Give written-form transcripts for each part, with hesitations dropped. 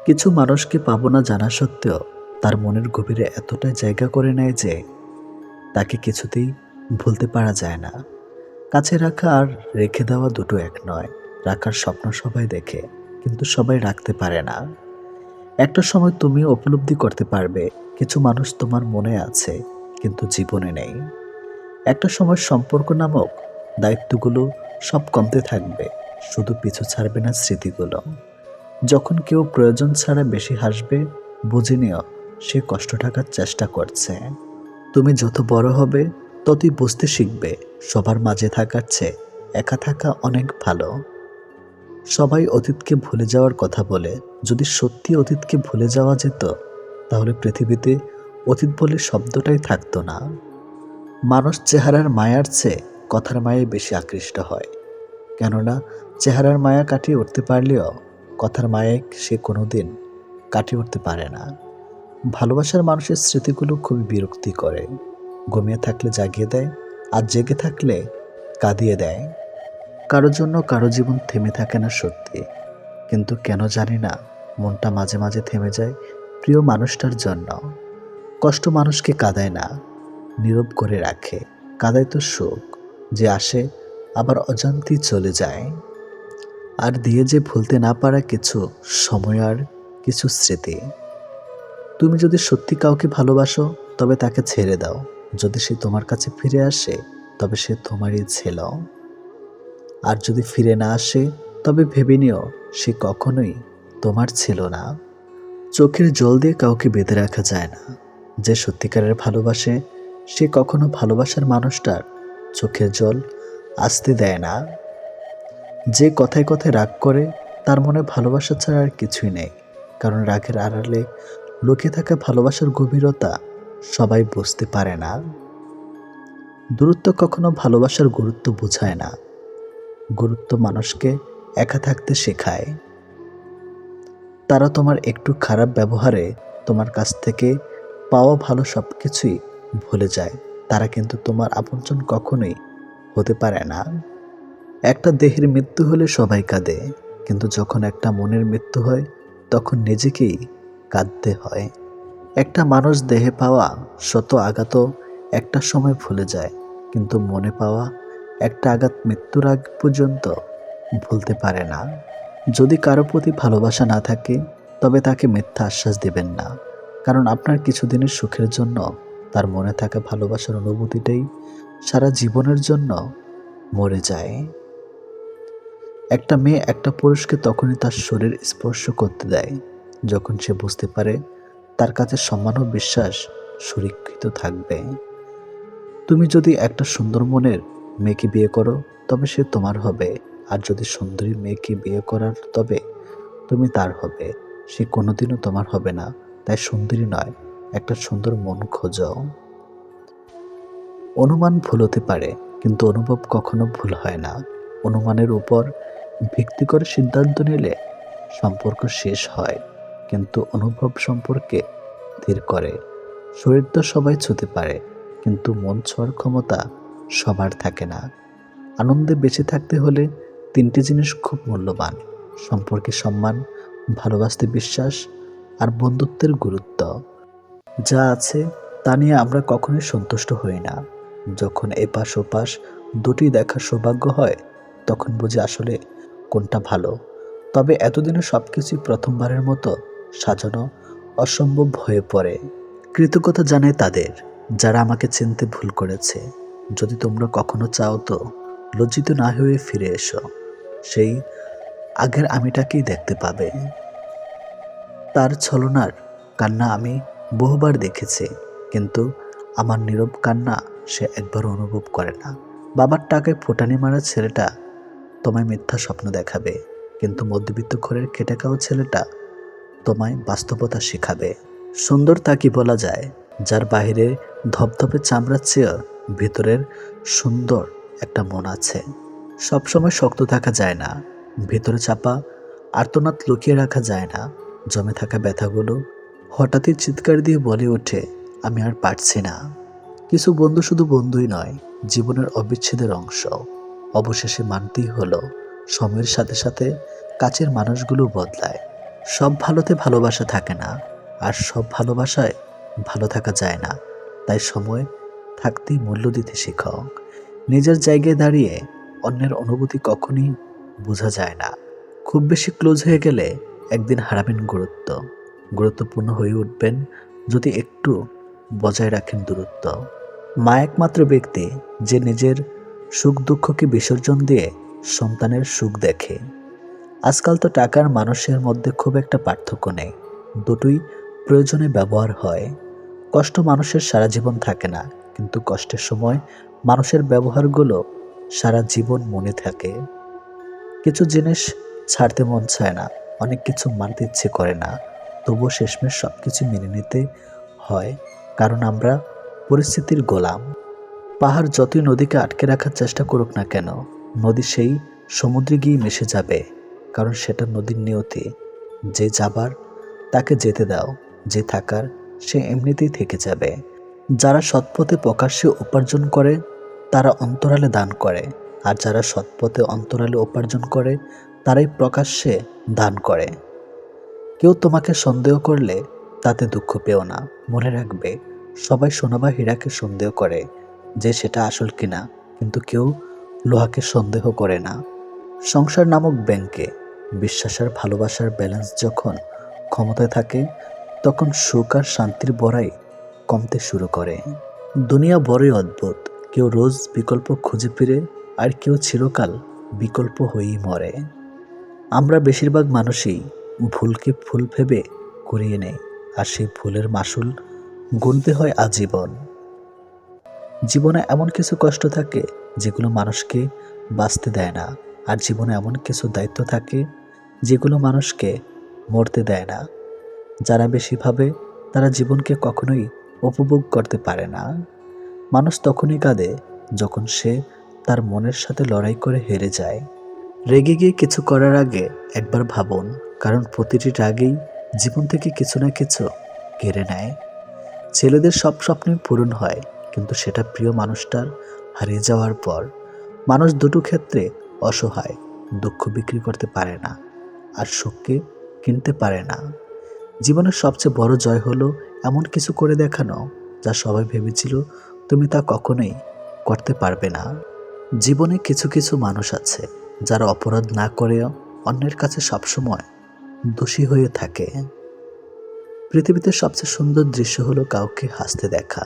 কিছু মানুষকে পাবো না জানা সত্ত্বেও তার মনের গভীরে এতটাই জায়গা করে নেয় যে তাকে কিছুতেই ভুলতে পারা যায় না। কাছে রাখা আর রেখে দেওয়া দুটো এক নয়। রাখার স্বপ্ন সবাই দেখে, কিন্তু সবাই রাখতে পারে না। একটা সময় তুমিও উপলব্ধি করতে পারবে কিছু মানুষ তোমার মনে আছে কিন্তু জীবনে নেই। একটা সময় সম্পর্ক নামক দায়িত্বগুলো সব কমতে থাকবে, শুধু পিছু ছাড়বে না স্মৃতিগুলো। যখন কেউ প্রয়োজন ছাড়া বেশি হাসবে, বুঝে নিও সে কষ্ট ঢাকার চেষ্টা করছে। তুমি যত বড় হবে ততই বুঝতে শিখবে সবার মাঝে থাকার চেয়ে একা থাকা অনেক ভালো। সবাই অতীতকে ভুলে যাওয়ার কথা বলে, যদি সত্যি অতীতকে ভুলে যাওয়া যেত তাহলে পৃথিবীতে অতীত বলে শব্দটাই থাকতো না। মানুষ চেহারার মায়ার চেয়ে কথার মায়ায় বেশি আকৃষ্ট হয়, কেননা চেহারার মায়া কাটিয়ে উঠতে পারলেও কথার মায়ায় সে কোনোদিন কাটিয়ে উঠতে পারে না। ভালোবাসার মানুষের স্মৃতিগুলো খুবই বিরক্তি করে। ঘুমিয়ে থাকলে জাগিয়ে দেয়, আর জেগে থাকলে কাঁদিয়ে দেয়। কারোর জন্য কারো জীবন থেমে থাকে না সত্যি, কিন্তু কেন জানি না মনটা মাঝে মাঝে থেমে যায় প্রিয় মানুষটার জন্য। কষ্ট মানুষকে কাঁদায় না, নীরব করে রাখে। কাঁদায় তো সুখ, যে আসে আবার অজান্তেই চলে যায়। আর দিয়ে যে ভুলতে না পারা কিছু সময় আর কিছু স্মৃতি। তুমি যদি সত্যি কাউকে ভালোবাসো তবে তাকে ছেড়ে দাও। যদি সে তোমার কাছে ফিরে আসে তবে সে তোমারই ছিল। আর যদি ফিরে না আসে তবে ভেবে নিও সে কখনোই তোমার ছিল না। চোখের জল দিয়ে কাউকে বেঁধে রাখা যায় না। যে সত্যিকারের ভালোবাসে সে কখনো ভালোবাসার মানুষটার চোখের জল আসতে দেয় না। যে কথায় কথায় রাগ করে তার মনে ভালোবাসা ছাড়া আর কিছুই নেই, কারণ রাগের আড়ালে লুকিয়ে থাকা ভালোবাসার গভীরতা সবাই বুঝতে পারে না। দূরত্ব কখনো ভালোবাসার গুরুত্ব বোঝায় না, গুরুত্ব মানুষকে একা থাকতে শেখায়। তারা তোমার একটু খারাপ ব্যবহারে তোমার কাছ থেকে পাওয়া ভালো সব কিছুই ভুলে যায়। তারা কিন্তু তোমার আপনজন কখনোই হতে পারে না। একটা দেহের মৃত্যু হলে সবাই কাঁদে, কিন্তু যখন একটা মনের মৃত্যু হয় তখন নিজেকেই কাঁদতে হয়। একটা মানুষ দেহে পাওয়া শত আঘাতও একটা সময় ভুলে যায়, কিন্তু মনে পাওয়া একটা আঘাত মৃত্যুর আগ পর্যন্ত ভুলতে পারে না। যদি কারো প্রতি ভালোবাসা না থাকে তবে তাকে মিথ্যা আশ্বাস দিবেন না, কারণ আপনার কিছুদিনের সুখের জন্য তার মনে থাকা ভালোবাসার অনুভূতিটাই সারা জীবনের জন্য মরে যায়। একটা মেয়ে একটা পুরুষকে তখনই তার শরীর স্পর্শ করতে দেয় যখন সে বুঝতে পারে তার কাছে সম্মান ও বিশ্বাস সুরক্ষিত থাকবে। তুমি যদি একটা সুন্দর মনের মেয়েকে বিয়ে করো তবে সে তোমার হবে, আর যদি সুন্দরী মেয়েকে বিয়ে করার তবে তুমি তার হবে। সে কোনোদিনও তোমার হবে না। তাই সুন্দরী নয়, একটা সুন্দর মন খোঁজো। অনুমান ভুল হতে পারে, কিন্তু অনুভব কখনো ভুল হয় না। অনুমানের উপর ভিত্তি করে সিদ্ধান্ত নিলে সম্পর্ক শেষ হয়, কিন্তু অনুভব সম্পর্কে ধীর করে। শরীর তো সবাই ছুঁতে পারে, কিন্তু মন ছোঁয়ার ক্ষমতা সবার থাকে না। আনন্দে বেঁচে থাকতে হলে তিনটি জিনিস খুব মূল্যবান: সম্পর্কে সম্মান, ভালোবাসতে বিশ্বাস, আর বন্ধুত্বের গুরুত্ব। যা আছে তা নিয়ে আমরা কখনোই সন্তুষ্ট হই না। যখন এপাশ ওপাশ দুটি দেখার সৌভাগ্য হয় তখন বুঝি আসলে কোনটা ভালো। তবে এতদিনে সবকিছুই প্রথমবারের মতো সাজানো অসম্ভব হয়ে পড়ে। কৃতজ্ঞতা জানাই তাদের যারা আমাকে চিনতে ভুল করেছে। যদি তোমরা কখনো চাও তো লজ্জিত না হয়ে ফিরে এসো, সেই আগের আমিটাকেই দেখতে পাবে। তার ছলনার কান্না আমি বহুবার দেখেছি, কিন্তু আমার নীরব কান্না সে একবারও অনুভব করে না। বাবার টাকায় ফুটানি মারা ছেলেটা তোমায় মিথ্যা স্বপ্ন দেখাবে, কিন্তু মধ্যবিত্ত ঘরের খেটে খাওয়া ছেলেটা তোমায় বাস্তবতা শেখাবে। সুন্দর তা কি বলা যায়, যার বাহিরে ধপধপে চামড়ার চেয়েও ভিতরের সুন্দর একটা মন আছে। সবসময় শক্ত থাকা যায় না, ভিতরে চাপা আর্তনাদ লুকিয়ে রাখা যায় না। জমে থাকা ব্যথাগুলো হঠাৎই চিৎকার দিয়ে বলে ওঠে, আমি আর পারছি না। কিছু বন্ধু শুধু বন্ধুই নয়, জীবনের অবিচ্ছেদের অংশ। অবশেষে মানতেই হলো, সময়ের সাথে সাথে কাছের মানুষগুলো বদলায়। সব ভালোতে ভালোবাসা থাকে না, আর সব ভালোবাসায় ভালো থাকা যায় না। তাই সময় থাকতেই মূল্য দিতে শেখো। নিজের জায়গায় দাঁড়িয়ে অন্যের অনুভূতি কখনই বোঝা যায় না। খুব বেশি ক্লোজ হয়ে গেলে একদিন হারাবেন গুরুত্ব। গুরুত্বপূর্ণ হয়ে উঠবেন যদি একটু বজায় রাখেন দূরত্ব। মা একমাত্র ব্যক্তি যে নিজের সুখ দুঃখকে বিসর্জন দিয়ে সন্তানের সুখ দেখে। আজকাল তো টাকার মানুষের মধ্যে খুব একটা পার্থক্য নেই, দুটোই প্রয়োজনে ব্যবহার হয়। কষ্ট মানুষের সারা জীবন থাকে না, কিন্তু কষ্টের সময় মানুষের ব্যবহারগুলো সারা জীবন মনে থাকে। কিছু জিনিস ছাড়তে মন চায় না, অনেক কিছু মানতে ইচ্ছে করে না, তবুও শেষমেশ সব কিছু মেনে নিতে হয়, কারণ আমরা পরিস্থিতির গোলাম। পাহাড় যতই নদীকে আটকে রাখার চেষ্টা করুক না কেন, নদী সেই সমুদ্রে গিয়ে মিশে যাবে, কারণ সেটা নদীর নিয়তি। যে যাবার তাকে যেতে দাও, যে থাকার সে এমনিতেই থেকে যাবে। যারা সৎপথে প্রকাশ্যে উপার্জন করে তারা অন্তরালে দান করে, আর যারা সৎপথে অন্তরালে উপার্জন করে তারাই প্রকাশ্যে দান করে। কেউ তোমাকে সন্দেহ করলে তাতে দুঃখ পেও না। মনে রাখবে, সবাই সোনা বা হীরাকে সন্দেহ করে যে সেটা আসল কিনা, কিন্তু কেউ লোহাকে সন্দেহ করে না। সংসার নামক ব্যাংকে বিশ্বাস আর ভালোবাসার ব্যালেন্স যখন ক্ষমতায় থাকে, তখন সুখ আর শান্তির বড়াই কমতে শুরু করে। দুনিয়া বড়ই অদ্ভুত, কেউ রোজ বিকল্প খুঁজে ফিরে, আর কেউ চিরকাল বিকল্প হয়েই মরে। আমরা বেশিরভাগ মানুষই ভুলকে ভুল ভেবে করিয়ে নেই, আর সেই ভুলের মাসুল গুনতে হয় আজীবন। জীবনে এমন কিছু কষ্ট থাকে যেগুলো মানুষকে বাঁচতে দেয় না, আর জীবনে এমন কিছু দায়িত্ব থাকে যেগুলো মানুষকে মরতে দেয় না। যারা বেশি ভাবে তারা জীবনকে কখনোই উপভোগ করতে পারে না। মানুষ তখনই কাঁদে যখন সে তার মনের সাথে লড়াই করে হেরে যায়। রেগে গিয়ে কিছু করার আগে একবার ভাবুন, কারণ প্রতিটি রাগেই জীবন থেকে কিছু না কিছু কেড়ে নেয়। ছেলেদের সব স্বপ্নই পূরণ হয়, কিন্তু সেটা প্রিয় মানুষটার হারিয়ে যাওয়ার পর। মানুষ দুটো ক্ষেত্রে অসহায়, দুঃখ বিক্রি করতে পারে না, আর সুখকে কিনতে পারে না। জীবনের সবচেয়ে বড় জয় হলো এমন কিছু করে দেখানো যা সবাই ভেবেছিল তুমি তা কখনোই করতে পারবে না। জীবনে কিছু কিছু মানুষ আছে যারা অপরাধ না করেও অন্যের কাছে সবসময় দোষী হয়ে থাকে। পৃথিবীতে সবচেয়ে সুন্দর দৃশ্য হলো কাউকে হাসতে দেখা।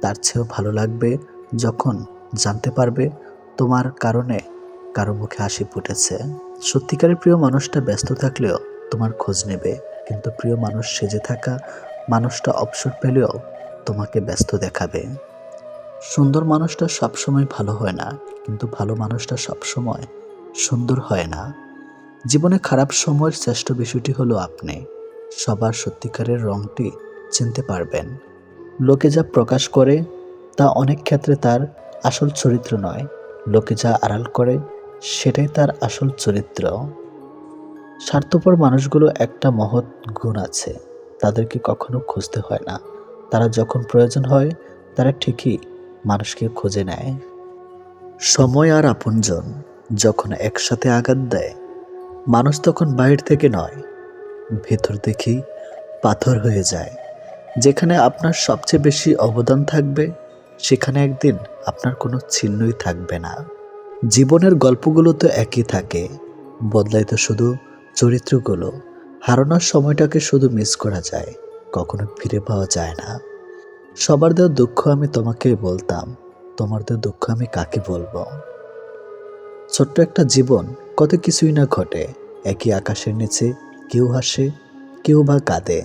তার চেয়েও ভালো লাগবে যখন জানতে পারবে তোমার কারণে কারো মুখে হাসি ফুটেছে। সত্যিকারের প্রিয় মানুষটা ব্যস্ত থাকলেও তোমার খোঁজ নেবে, কিন্তু প্রিয় মানুষ সেজে থাকা মানুষটা অবসর পেলেও তোমাকে ব্যস্ত দেখাবে। সুন্দর মানুষটা সবসময় ভালো হয় না, কিন্তু ভালো মানুষটা সবসময় সুন্দর হয় না। জীবনে খারাপ সময়ের শ্রেষ্ঠ বিষয়টি হলো আপনি সবার সত্যিকারের রংটি চিনতে পারবেন। লোকে যা প্রকাশ করে তা অনেক ক্ষেত্রে তার আসল চরিত্র নয়, লোকে যা আড়াল করে সেটাই তার আসল চরিত্র। স্বার্থপর মানুষগুলো একটা মহৎ গুণ আছে, তাদেরকে কখনো খুঁজতে হয় না। তারা যখন প্রয়োজন হয় তারা ঠিকই মানুষকে খুঁজে নেয়। সময় আর আপনজন যখন একসাথে আঘাত দেয়, মানুষ তখন বাইরে থেকে নয়, ভেতর দেখেই পাথর হয়ে যায়। যেখানে আপনার সবচেয়ে বেশি অবদান থাকবে, সেখানে একদিন আপনার কোনো চিহ্নই থাকবে না। জীবনের গল্পগুলো তো একই থাকে, বদলায় তো শুধু চরিত্রগুলো। হারানোর সময়টাকে শুধু মিস করা যায়, কখনো ফিরে পাওয়া যায় না। সবার দেওয়া দুঃখ আমি তোমাকেই বলতাম, তোমার দেওয়া দুঃখ আমি কাকে বলবো। ছোট্ট একটা জীবন, কত কিছুই না ঘটে। একই আকাশের নিচে কেউ হাসে, কেউ বা কাঁদে।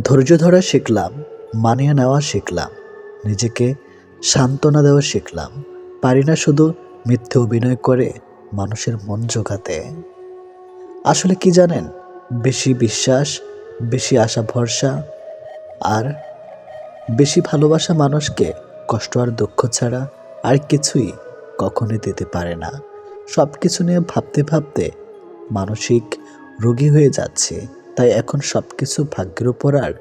ধৈর্য ধরা শিখলাম, মানিয়ে নেওয়া শিখলাম, নিজেকে সান্ত্বনা দেওয়া শিখলাম। পারি না শুধু মিথ্যে অভিনয় করে মানুষের মন জোগাতে। আসলে কি জানেন, বেশি বিশ্বাস, বেশি আশা ভরসা, আর বেশি ভালোবাসা মানুষকে কষ্ট আর দুঃখ ছাড়া আর কিছুই কখনোই দিতে পারে না। সব কিছু নিয়ে ভাবতে ভাবতে মানসিক রোগী হয়ে যাচ্ছে, তাই এখন সব কিছু ভাগ্যের উপর আর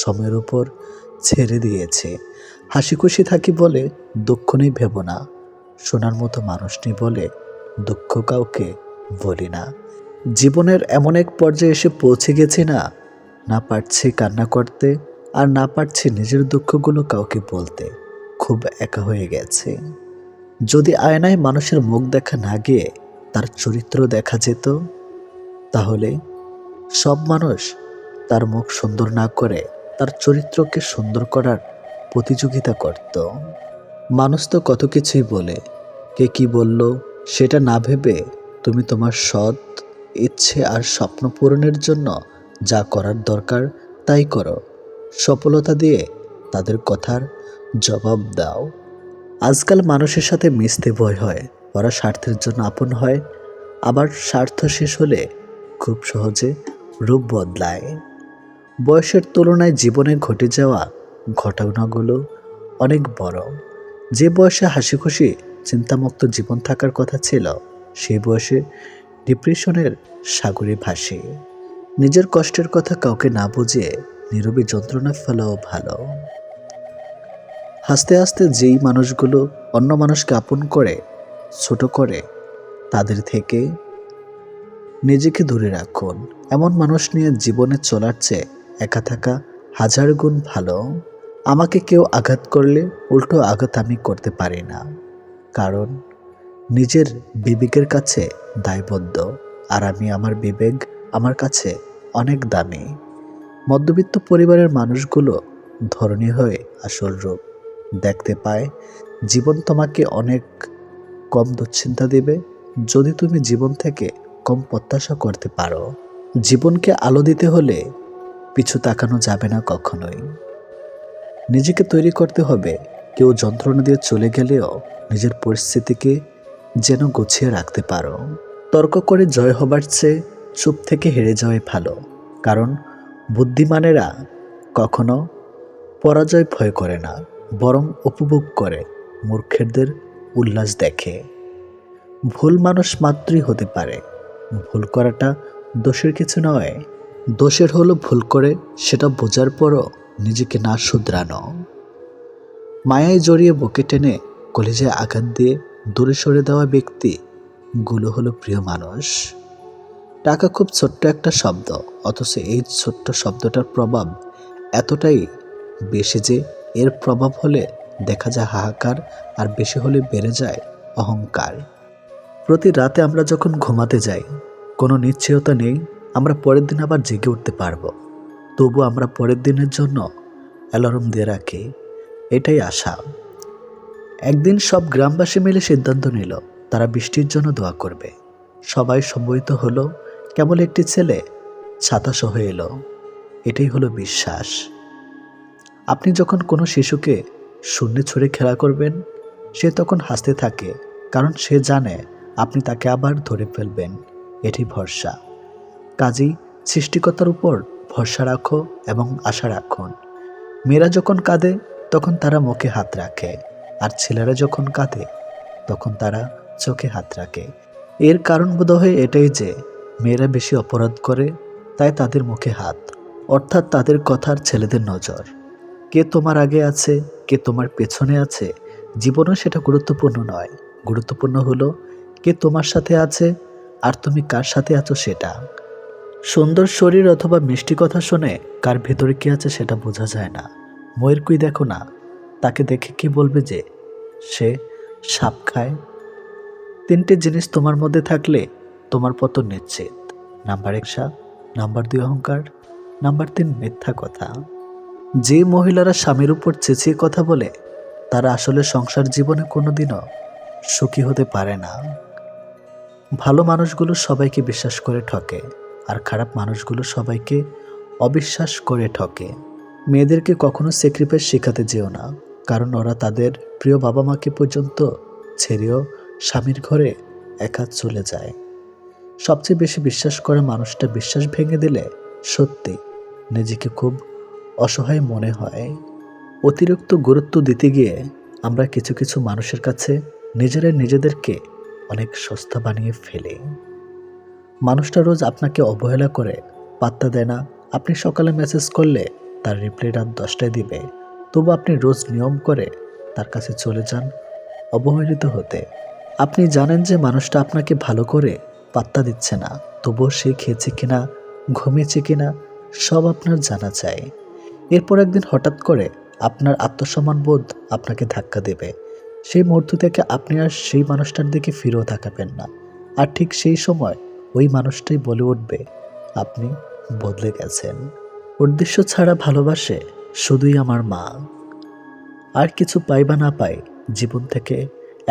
সময়ের উপর ছেড়ে দিয়েছে। হাসি খুশি থাকি বলে দুঃখ নেই ভেবো না, শোনার মতো মানুষ নেই বলে দুঃখ কাউকে বলি না। জীবনের এমন এক পর্যায়ে এসে পৌঁছে গেছি না, না পারছি কান্না করতে, আর না পারছি নিজের দুঃখগুলো কাউকে বলতে। খুব একা হয়ে গেছে। যদি আয়নায় মানুষের মুখ দেখা না গিয়ে তার চরিত্র দেখা যেত, তাহলে সব মানুষ তার মুখ সুন্দর না করে তার চরিত্রকে সুন্দর করার প্রতিযোগিতা করত। মানুষ তো কত কিছুই বলে, কে কি বলল সেটা না ভেবে তুমি তোমার সৎ ইচ্ছে আর স্বপ্ন পূরণের জন্য যা করার দরকার তাই করো। সফলতা দিয়ে তাদের কথার জবাব দাও। আজকাল মানুষের সাথে মিশতে ভয় হয়, ওরা স্বার্থের জন্য আপন হয়, আবার স্বার্থ শেষ হলে খুব সহজে রূপ বদলায়। বয়সের তুলনায় জীবনে ঘটে যাওয়া ঘটনাগুলো অনেক বড়। যে বয়সে হাসি খুশি চিন্তামুক্ত জীবন থাকার কথা ছিল, সেই বয়সে ডিপ্রেশনের সাগরে ভাসে। নিজের কষ্টের কথা কাউকে না বুঝিয়ে নীরবে যন্ত্রণা ফেলাও ভালো। হাসতে হাসতে যেই মানুষগুলো অন্য মানুষকে আপন করে ছোট করে, তাদের থেকে নিজেকে দূরে রাখুন। এমন মানুষ নিয়ে জীবনে চলার চেয়ে একা থাকা হাজার গুণ ভালো। আমাকে কেউ আঘাত করলে উল্টো আঘাত আমি করতে পারি না, কারণ নিজের বিবেকের কাছে দায়বদ্ধ, আর আমি আমার বিবেক আমার কাছে অনেক দামি। মধ্যবিত্ত পরিবারের মানুষগুলো ধরনী হয়ে আসল রূপ দেখতে পায়। জীবন তোমাকে অনেক কম দুশ্চিন্তা দেবে যদি তুমি জীবন থেকে কম প্রত্যাশা করতে পারো। জীবনকে আলো দিতে হলে পিছু তাকানো যাবে না কখনোই। নিজেকে তৈরি করতে হবে, কেউ যন্ত্রণা দিয়ে চলে গেলেও নিজের পরিস্থিতিকে যেন গুছিয়ে রাখতে পারো। তর্ক করে জয় হবার চেয়ে চুপ থেকে হেরে যাওয়াই ভালো, কারণ বুদ্ধিমানেরা কখনো পরাজয় ভয় করে না, বরং উপভোগ করে। মূর্খেরদের উল্লাস দেখে। ভুল মানুষ মাত্রই হতে পারে, ভুল করাটা দোষের কিছু নয়। দোষের হলো ভুল করে সেটা বোঝার পরও নিজেকে না শুধরানো। মায়ায় জড়িয়ে বুকে টেনে কলিজায় আঘাত দিয়ে দূরে সরে দেওয়া ব্যক্তি গুলো হলো প্রিয় মানুষ। টাকা খুব ছোট্ট একটা শব্দ, অথচ এই ছোট্ট শব্দটার প্রভাব এতটাই বেশি যে এর প্রভাব হলে দেখা যায় হাহাকার, আর বেশি হলে বেড়ে যায় অহংকার। প্রতি রাতে আমরা যখন ঘুমাতে যাই, কোনো নিশ্চয়তা নেই আমরা পরের দিন আবার জেগে উঠতে পারবো। তবু আমরা পরের দিনের জন্য অ্যালার্ম দিয়ে রাখি, এটাই আশা। একদিন সব গ্রামবাসী মিলে সিদ্ধান্ত নিল তারা বৃষ্টির জন্য দোয়া করবে। সবাই সম্মিলিত হলো, কেবল একটি ছেলে ছাতা সহ এলো। এটাই হলো বিশ্বাস। আপনি যখন কোনো শিশুকে শূন্যে ছুঁড়ে খেলা করবেন, সে তখন হাসতে থাকে, কারণ সে জানে আপনি তাকে আবার ধরে ফেলবেন। এটি ভরসা। কাজেই সৃষ্টিকর্তার উপর ভরসা রাখো এবং আশা রাখুন। মেয়েরা যখন কাঁদে তখন তারা মুখে হাত রাখে, আর ছেলেরা যখন কাঁদে তখন তারা চোখে হাত রাখে। এর কারণ বোধহয় এটাই যে মেয়েরা বেশি অপরাধ করে, তাই তাদের মুখে হাত, অর্থাৎ তাদের কথার ছেলেদের নজর। কে তোমার আগে আছে, কে তোমার পেছনে আছে, জীবনেও সেটা গুরুত্বপূর্ণ নয়। গুরুত্বপূর্ণ হলো কে তোমার সাথে আছে আর তুমি কার সাথে আছো সেটা। সুন্দর শরীর অথবা মিষ্টি কথা শুনে কার ভেতরে কি আছে সেটা বোঝা যায় না। ময়ূরকুই দেখো না, তাকে দেখে কি বলবে যে সে সাপ খায়? তিনটে জিনিস তোমার মধ্যে থাকলে তোমার পতন নিশ্চিত। নাম্বার 1 সাপ, নাম্বার 2 অহংকার, নাম্বার 3 মিথ্যা কথা। যে মহিলারা স্বামীর উপর চেঁচিয়ে কথা বলে, তারা আসলে সংসার জীবনে কোনোদিনও সুখী হতে পারে না। ভালো মানুষগুলো সবাইকে বিশ্বাস করে ঠকে, আর খারাপ মানুষগুলো সবাইকে অবিশ্বাস করে ঠকে। মেয়েদেরকে কখনো স্যাক্রিফাইস শেখাতে যেও না, কারণ ওরা তাদের প্রিয় বাবা মাকে পর্যন্ত ছেড়েও স্বামীর ঘরে একা চলে যায়। সবচেয়ে বেশি বিশ্বাস করা মানুষটা বিশ্বাস ভেঙে দিলে সত্যি নিজেকে খুব অসহায় মনে হয়। অতিরিক্ত গুরুত্ব দিতে গিয়ে আমরা কিছু কিছু মানুষের কাছে নিজেরাই নিজেদেরকে অনেক সস্তা বানিয়ে ফেলি। মানুষটা রোজ আপনাকে অবহেলা করে, পাত্তা দেয় না। আপনি সকালে মেসেজ করলে তার রিপ্লাই রাত 10টায় দিবে, তবু আপনি রোজ নিয়ম করে তার কাছে চলে যান অবহেলিত হতে। আপনি জানেন যে মানুষটা আপনাকে ভালো করে পাত্তা দিচ্ছে না, তবুও সে খেয়েছে কিনা, ঘুমিয়েছে কিনা সব আপনার জানা চাই। এরপর একদিন হঠাৎ করে আপনার আত্মসম্মান বোধ আপনাকে ধাক্কা দেবে। সেই মুহূর্ত থেকে আপনি আর সেই মানুষটার দিকে ফিরেও তাকাবেন না। আর ঠিক সেই সময় ওই মানুষটাই বলে উঠবে, আপনি বদলে গেছেন। উদ্দেশ্য ছাড়া ভালোবাসে শুধুই আমার মা। আর কিছু পাই বা না পাই, জীবন থেকে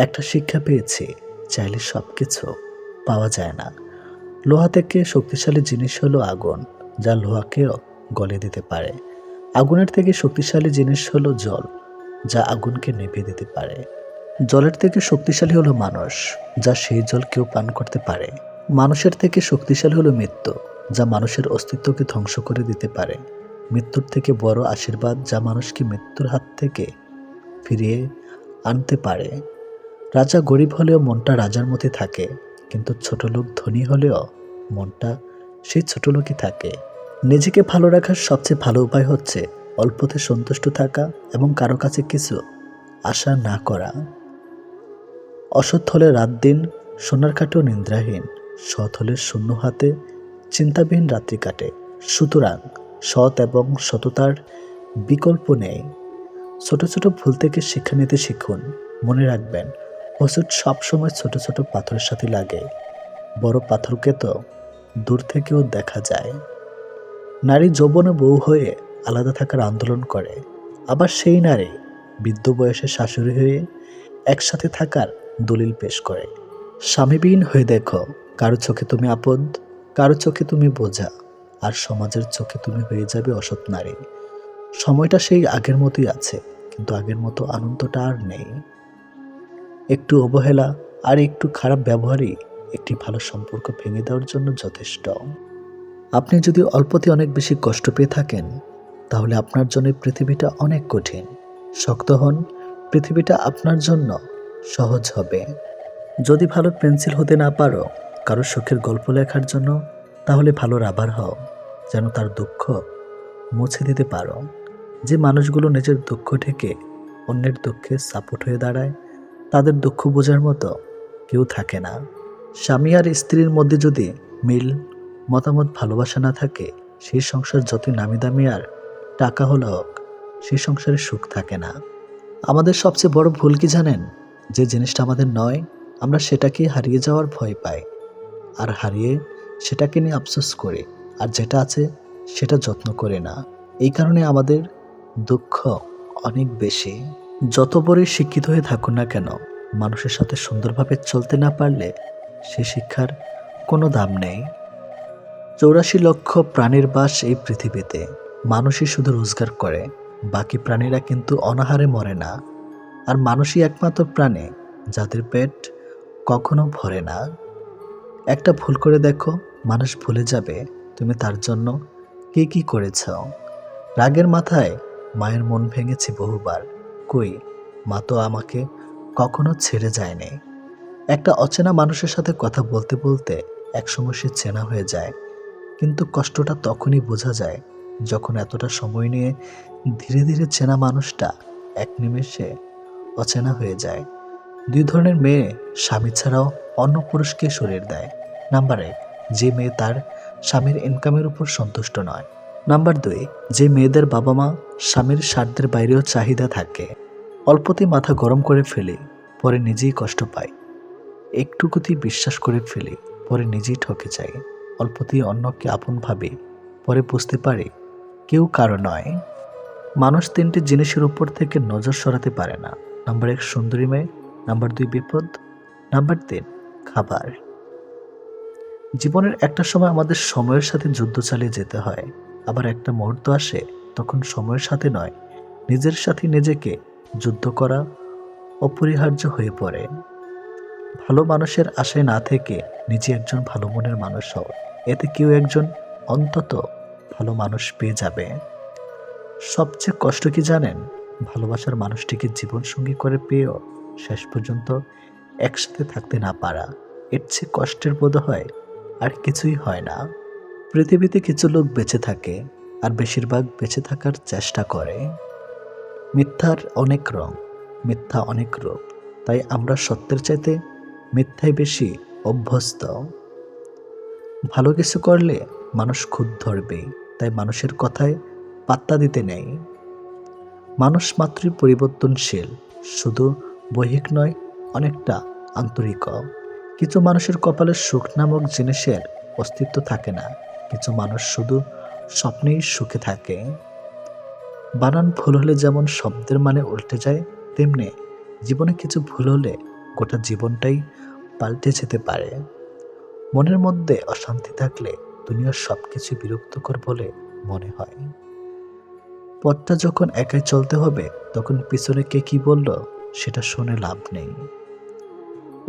একটা শিক্ষা পেয়েছি, চাইলে সব কিছু পাওয়া যায় না। লোহা থেকে শক্তিশালী জিনিস হলো আগুন, যা লোহাকেও গলে দিতে পারে। আগুনের থেকে শক্তিশালী জিনিস হলো জল, যা আগুনকে নিভিয়ে দিতে পারে। জলের থেকে শক্তিশালী হলো মানুষ, যা সেই জল কেউ পান করতে পারে। মানুষের থেকে শক্তিশালী হলো মৃত্যু, যা মানুষের অস্তিত্বকে ধ্বংস করে দিতে পারে। মৃত্যুর থেকে বড় আশীর্বাদ, যা মানুষকে মৃত্যুর হাত থেকে ফিরিয়ে আনতে পারে। রাজা গরিব হলেও মনটা রাজার মধ্যে থাকে, কিন্তু ছোট লোক ধনী হলেও মনটা সেই ছোট লোকই থাকে। নিজেকে ভালো রাখার সবচেয়ে ভালো উপায় হচ্ছে অল্পতে সন্তুষ্ট থাকা এবং কারো কাছে কিছু আশা না করা। অসৎ হলে রাত দিন সোনার কাটেও নিদ্রাহীন, সৎ হলে শূন্য হাতে চিন্তাবিহীন রাত্রি কাটে। সুতরাং সৎ এবং সততার বিকল্প নেই। ছোট ছোট ভুল থেকে শিক্ষা নিতে শিখুন। মনে রাখবেন, হোঁচট সবসময় ছোট ছোট পাথরের সাথে লাগে, বড় পাথরকে তো দূর থেকেও দেখা যায়। নারী যৌবনে বউ হয়ে আলাদা থাকার আন্দোলন করে, আবার সেই নারী বৃদ্ধ বয়সে শাশুড়ি হয়ে একসাথে থাকার দলিল পেশ করে। স্বামীবিহীন হয়ে দেখো, কারো চোখে তুমি আপদ, কারো চোখে তুমি বোঝা, আর সমাজের চোখে তুমি হয়ে যাবে অসৎ নারী। সময়টা সেই আগের মতোই আছে, কিন্তু আগের মতো আনন্দটা আর নেই। একটু অবহেলা আর একটু খারাপ ব্যবহারই একটি ভালো সম্পর্ক ভেঙে দেওয়ার জন্য যথেষ্ট। আপনি যদি অল্পতে অনেক বেশি কষ্ট পেয়ে থাকেন, তাহলে আপনার জন্য পৃথিবীটা অনেক কঠিন। শক্ত হন, পৃথিবীটা আপনার জন্য সহজ হবে। যদি ভালো পেন্সিল হতে না পারো কারো সুখের গল্প লেখার জন্য, তাহলে ভালো রাবার হও, যেন তার দুঃখ মুছে দিতে পারো। যে মানুষগুলো নিজের দুঃখ ঢেকে অন্যের দুঃখে সাপোর্ট হয়ে দাঁড়ায়, তাদের দুঃখ বোঝার মতো কেউ থাকে না। স্বামী আর স্ত্রীর মধ্যে যদি মিল, মতামত, ভালোবাসা না থাকে, সেই সংসার যতই নামি দামি আর টাকা হলো হোক, সেই সংসারে সুখ থাকে না। আমাদের সবচেয়ে বড় ভুল কি জানেন? যে জিনিসটা আমাদের নয়, আমরা সেটাকে হারিয়ে যাওয়ার ভয় পাই, আর হারিয়ে সেটাকে নিয়ে আফসোস করি, আর যেটা আছে সেটা যত্ন করে না। এই কারণে আমাদের দুঃখ অনেক বেশি। যত বড়ই শিক্ষিত হয়ে থাকুন না কেন, মানুষের সাথে সুন্দরভাবে চলতে না পারলে সে শিক্ষার কোনো দাম নেই। 84 লক্ষ প্রাণীর বাস এই পৃথিবীতে। মানুষই শুধু রোজগার করে, বাকি প্রাণীরা কিন্তু অনাহারে মরে না। আর মানুষই একমাত্র প্রাণী যাদের পেট কখনো ভরে না। একটা ভুল করে দেখো, মানুষ ভুলে যাবে তুমি তার জন্য কি কি করেছ। রাগের মাথায় মায়ের মন ভেঙেছে বহুবার, কই মা তো আমাকে কখনো ছেড়ে যায়নি। একটা অচেনা মানুষের সাথে কথা বলতে বলতে একসময় সে চেনা হয়ে যায়, কিন্তু কষ্টটা তখনই বোঝা যায় যখন এতটা সময় নিয়ে ধীরে ধীরে চেনা মানুষটা এক নিমেষে অচেনা হয়ে যায়। 2 ধরনের মেয়ে স্বামী ছাড়াও অন্য পুরুষকে সরিয়ে দেয়। নাম্বার 1, যে মেয়ে তার স্বামীর ইনকামের উপর সন্তুষ্ট নয়। নাম্বার 2, যে মেয়েদের বাবা মা স্বামীর স্বার্থের বাইরেও চাহিদা থাকে। অল্পতেই মাথা গরম করে ফেলে, পরে নিজেই কষ্ট পায়। একটুকুতেই বিশ্বাস করে ফেলে, পরে নিজেই ঠকে যায়। অল্পতেই অন্যকে আপন ভাবে, পরে বুঝতে পারে কেউ কারো নয়। মানুষ 3টি জিনিসের উপর থেকে নজর সরাতে পারে না। নাম্বার 1 সুন্দরী মেয়ে, নাম্বার 2 বিপদ, নাম্বার 3 খাবার। জীবনের একটা সময় আমাদের সময়ের সাথে যুদ্ধ চালিয়ে যেতে হয়, আবার একটা মুহূর্ত আসে তখন সময়ের সাথে নয়, নিজের সাথে নিজেকে যুদ্ধ করা অপরিহার্য হয়ে পড়ে। ভালো মানুষের আশায় না থেকে নিজে একজন ভালো মনের মানুষ হও, এতে কেউ একজন অন্তত ভালো মানুষ পেয়ে যাবে। সবচেয়ে কষ্ট কি জানেন? ভালোবাসার মানুষটিকে জীবনসঙ্গী করে পেয়েও শেষ পর্যন্ত একসাথে থাকতে না পারা। এর চেয়ে কষ্টের বোধ হয় আর কিছুই হয় না। পৃথিবীতে কিছু লোক বেঁচে থাকে, আর বেশিরভাগ বেঁচে থাকার চেষ্টা করে। মিথ্যার অনেক রং, মিথ্যা অনেক রূপ, তাই আমরা সত্যের চাইতে মিথ্যায় বেশি অভ্যস্ত। ভালো কিছু করলে মানুষ খুদ ধরবে, তাই মানুষের কথায় পাত্তা দিতে নেই। মানুষ মাত্রই পরিবর্তনশীল, শুধু বৈহিক নয়, অনেকটা আন্তরিকও। কিছু মানুষের কপালে সুখ নামক জিনিসের অস্তিত্ব থাকে না, কিছু মানুষ শুধু স্বপ্নেই সুখে থাকে। বানান ভুল হলে যেমন শব্দের মানে উল্টে যায়, তেমনি জীবনে কিছু ভুল হলে গোটা জীবনটাই পাল্টে যেতে পারে। মনের মধ্যে অশান্তি থাকলে দুনিয়ার সবকিছু বিরক্তকর বলে মনে হয়। পথটা যখন একাই চলতে হবে, তখন পিছনে কে কি বলল সেটা শুনে লাভ নেই।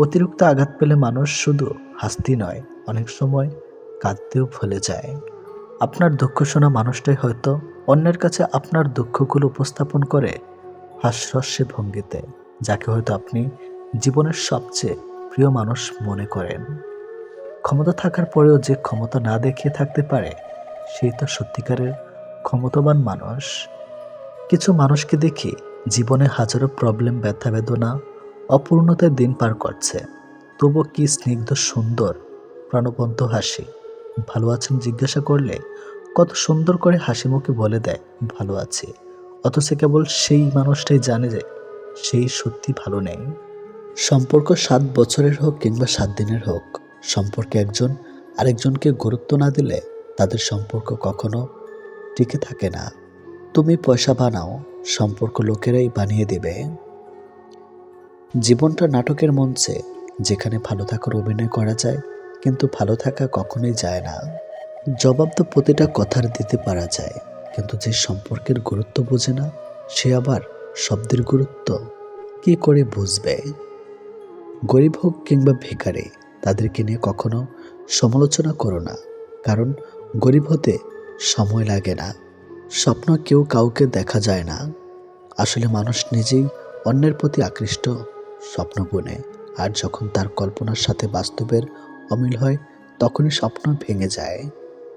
অতিরিক্ত আঘাত পেলে মানুষ শুধু হাসতেই নয়, অনেক সময় কাঁদতেও ভুলে যায়। আপনার দুঃখ শোনা মানুষটাই হয়তো অন্যের কাছে আপনার দুঃখগুলো উপস্থাপন করে হাস্যরস্যে ভঙ্গিতে, যাকে হয়তো আপনি জীবনের সবচেয়ে প্রিয় মানুষ মনে করেন। ক্ষমতা থাকার পরেও যে ক্ষমতা না দেখিয়ে থাকতে পারে, সেই তো সত্যিকারের ক্ষমতাবান মানুষ। কিছু মানুষকে দেখি জীবনে হাজারো প্রবলেম, ব্যথা বেদনা, অপূর্ণতায় দিন পার করছে, তবু কি স্নিগ্ধ সুন্দর প্রাণবন্ত হাসি। ভালো আছেন জিজ্ঞাসা করলে কত সুন্দর করে হাসি মুখে বলে দেয় ভালো আছি, অথচ কেবল সেই মানুষটাই জানে যে সেই সত্যি ভালো নেই। সম্পর্ক 7 বছরের হোক কিংবা 7 দিনের হোক, সম্পর্কে একজন আরেকজনকে গুরুত্ব না দিলে তাদের সম্পর্ক কখনো টিকে থাকে না। তুমি পয়সা বানাও, সম্পর্ক লোকেরাই বানিয়ে দেবে। জীবনটা নাটকের মঞ্চে, যেখানে ভালো থাকার অভিনয় করা যায়, কিন্তু ভালো থাকা কখনোই যায় না। জবাব তো প্রতিটা কথার দিতে পারা যায়, কিন্তু যে সম্পর্কের গুরুত্ব বোঝে না, সে আবার শব্দের গুরুত্ব কি করে বুঝবে? গরিব হোক কিংবা ভিখারি, তাদেরকে নিয়ে কখনো সমালোচনা করো না, কারণ গরিব হতে সময় লাগে না। স্বপ্ন কেউ কাউকে দেখা যায় না, আসলে মানুষ নিজেই অন্যের প্রতি আকৃষ্ট স্বপ্ন বুনে, আর যখন তার কল্পনার সাথে বাস্তবের অমিল হয়, তখনই স্বপ্ন ভেঙে যায়।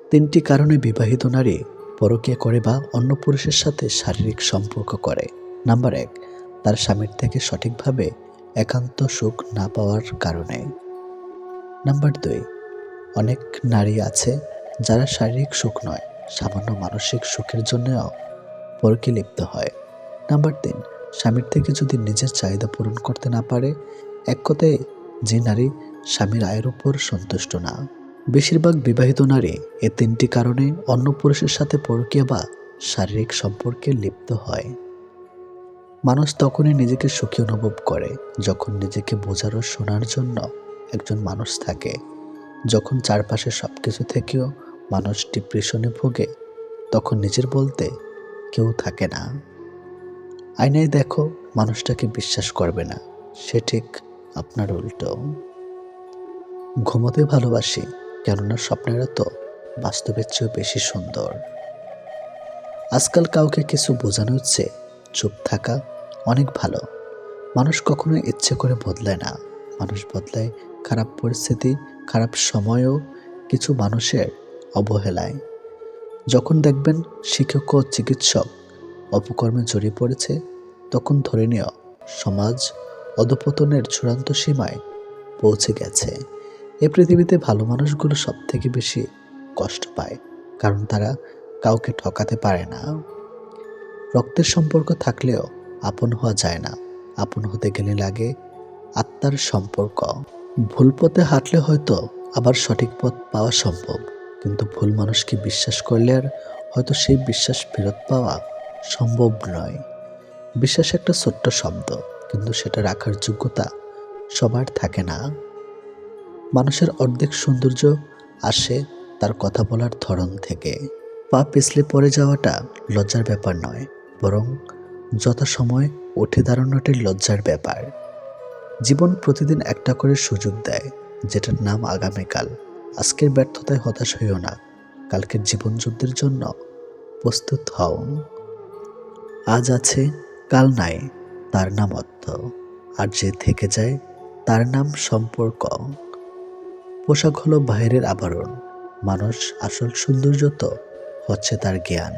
3টি কারণে বিবাহিত নারী পরকীয়া করে বা অন্য পুরুষের সাথে শারীরিক সম্পর্ক করে। নাম্বার 1, তার স্বামীর থেকে সঠিকভাবে একান্ত সুখ না পাওয়ার কারণে। নাম্বার 2, অনেক নারী আছে যারা শারীরিক সুখ নয়, সামান্য মানসিক সুখের জন্যও পরকীয়ায় লিপ্ত হয়। নাম্বার 3, স্বামীর থেকে যদি নিজের চাহিদা পূরণ করতে না পারে। এক কথায়, যে নারী স্বামীর আয়ের উপর সন্তুষ্ট না। বেশিরভাগ বিবাহিত নারী এ 3টি কারণে অন্য পুরুষের সাথে পরকীয়া বা শারীরিক সম্পর্কে লিপ্ত হয়। মানুষ তখনই নিজেকে সুখী অনুভব করে যখন নিজেকে বোঝার ও শোনার জন্য একজন মানুষ থাকে। যখন চারপাশে সবকিছু থেকেও মানুষ ডিপ্রেশনে ভোগে, তখন নিজের বলতে কেউ থাকে না। আয়নায় দেখো, মানুষটাকে বিশ্বাস করবে না, সে ঠিক আপনার উল্টো। ঘুমোতে ভালোবাসি, কেননা স্বপ্নেরা তো বাস্তবের চেয়েও বেশি সুন্দর। আজকাল কাউকে কিছু বোঝানোর চেয়ে চুপ থাকা অনেক ভালো। মানুষ কখনোই ইচ্ছে করে বদলায় না, মানুষ বদলায় খারাপ পরিস্থিতি, খারাপ সময়ও কিছু মানুষের অবহেলায়। যখন দেখবেন শিক্ষক ও চিকিৎসক অপকর্মে জড়িয়ে পড়েছে, তখন ধরে নিও সমাজ অধঃপতনের চূড়ান্ত সীমায় পৌঁছে গেছে। এ পৃথিবীতে ভালো মানুষগুলো সব থেকে বেশি কষ্ট পায়, কারণ তারা কাউকে ঠকাতে পারে না। রক্তের সম্পর্ক থাকলেও আপন হওয়া যায় না, আপন হতে গেলে লাগে আত্মার সম্পর্ক। ভুল পথে হাঁটলে হয়তো আবার সঠিক পথ পাওয়া সম্ভব, কিন্তু ভুল মানুষকে বিশ্বাস করলে আর হয়তো সেই বিশ্বাস ফেরত পাওয়া সম্ভব নয়। বিশ্বাস একটা ছোট্ট শব্দ, কিন্তু সেটা রাখার যোগ্যতা সবার থাকে না। মানুষের অর্ধেক সৌন্দর্য আসে তার কথা বলার ধরন থেকে। পা পিছলে পড়ে যাওয়াটা লজ্জার ব্যাপার নয়, বরং যথাসময়ে উঠে দাঁড়ানোটাই লজ্জার ব্যাপার। জীবন প্রতিদিন একটা করে সুযোগ দেয়, যেটার নাম আগামীকাল। আজকের ব্যর্থতায় হতাশ হইও না, কালকের জীবনযুদ্ধের জন্য প্রস্তুত হও। আজ আছে, কাল নাই, তার নাম অর্থ। আর যে থেকে যায়, তার নাম সম্পর্ক। পোশাক হলো বাইরের আবরণ, মানুষ আসল সৌন্দর্য তো হচ্ছে তার জ্ঞান।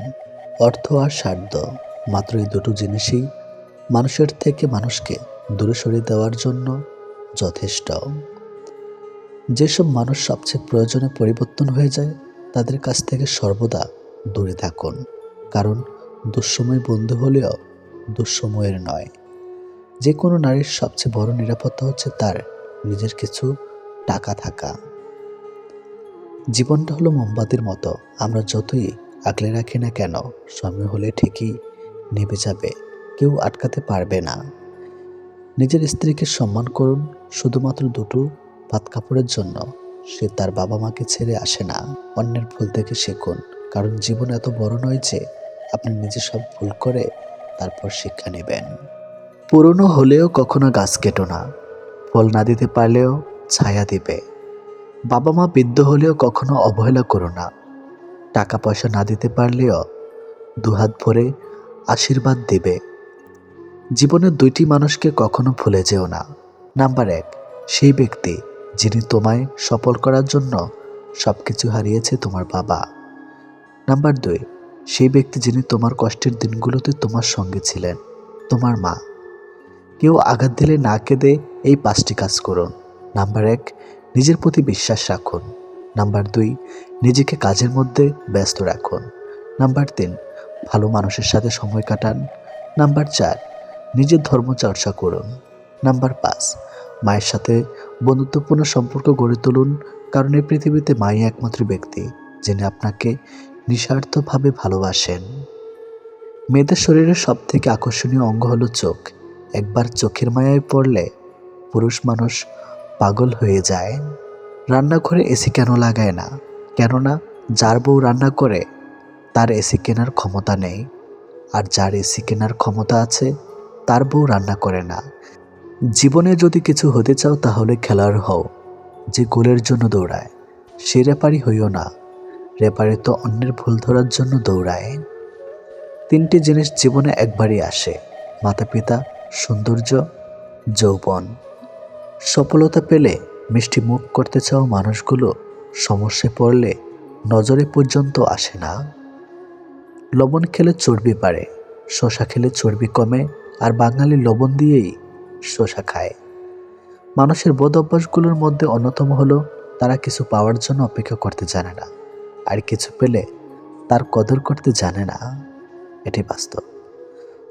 অর্থ আর স্বার্থ, মাত্র এই দুটো জিনিসই মানুষের থেকে মানুষকে দূরে সরিয়ে দেওয়ার জন্য যথেষ্ট। যেসব মানুষ সবচেয়ে প্রয়োজনে পরিবর্তন হয়ে যায় তাদের কাছ থেকে সর্বদা দূরে থাকুন, কারণ দুঃসময় বন্ধু হলেও দুঃসময়ের নয়। যে কোনো নারীর সবচেয়ে বড় নিরাপত্তা হচ্ছে তার নিজের কিছু টাকা থাকা। জীবনটা হলো মোমবাতির মতো, আমরা যতই আগলে রাখি না কেন সময় হলে ঠিকই নিভে যাবে, কেউ আটকাতে পারবে না। নিজের স্ত্রীকে সম্মান করুন, শুধুমাত্র দুটো ভাত কাপড়ের জন্য সে তার বাবা মাকে ছেড়ে আসে না। অন্যের ভুল থেকে শিখুন, কারণ জীবন এত বড় নয় যে আপনি নিজে সব ভুল করে তারপর শিক্ষা নেবেন। পুরনো হলেও কখনো গাছ কেটো না, ফল না দিতে পারলেও ছায়া দিবে। বাবা মা বৃদ্ধ হলেও কখনো অবহেলা করো না, টাকা পয়সা না দিতে পারলেও দুহাত ভরে আশীর্বাদ দিবে। জীবনের দুইটি মানুষকে কখনো ভুলে যেও না। নাম্বার 1, সেই ব্যক্তি যিনি তোমায় সফল করার জন্য সবকিছু হারিয়েছে, তোমার বাবা। নাম্বার 2, সেই ব্যক্তি যিনি তোমার কষ্টের দিনগুলোতে তোমার সঙ্গে ছিলেন, তোমার মা। কেউ আঘাত দিলে না কেঁদে এই 5টি কাজ করুন। নাম্বার 1, নিজের প্রতি বিশ্বাস রাখুন। নাম্বার 2, নিজেকে কাজের মধ্যে ব্যস্ত রাখুন। নাম্বার 3, ভালো মানুষের সাথে সময় কাটান। নাম্বার 4, নিজের ধর্ম চর্চা করুন। নাম্বার 5, মায়ের সাথে বন্ধুত্বপূর্ণ সম্পর্ক গড়ে তুলুন, কারণ এই পৃথিবীতে মাই একমাত্র ব্যক্তি যিনি আপনাকে নিঃস্বার্থভাবে ভালোবাসেন। মেয়েদের শরীরের সব থেকে আকর্ষণীয় অঙ্গ হলো চোখ। একবার চোখের মায়ায় পড়লে পুরুষ মানুষ পাগল হয়ে যায়। রান্নাঘরে এসি কেন লাগায় না? কেননা যার বউ রান্না করে তার এসি কেনার ক্ষমতা নেই, আর যার এসি কেনার ক্ষমতা আছে তার বউ রান্না করে না। জীবনে যদি কিছু হতে চাও তাহলে খেলোয়াড় হও, যে গোলের জন্য দৌড়ায়। সে রেপারি হইও না, রেপারি তো অন্যের ভুল ধরার জন্য দৌড়ায়। 3টি জিনিস জীবনে একবারই আসে: মাতা পিতা, সৌন্দর্য, যৌবন। সফলতা পেলে মিষ্টি মুখ করতে চাও মানুষগুলো সমস্যায় পড়লে নজরে পর্যন্ত আসে না। লবণ খেলে চর্বি বাড়ে, শসা খেলে চর্বি কমে, আর বাঙালি লবণ দিয়েই শসা খায়। মানুষের বদ অভ্যাসগুলোর মধ্যে অন্যতম হলো তারা কিছু পাওয়ার জন্য অপেক্ষা করতে জানে না, আর কিছু পেলে তার কদর করতে জানে না। এটি বাস্তব।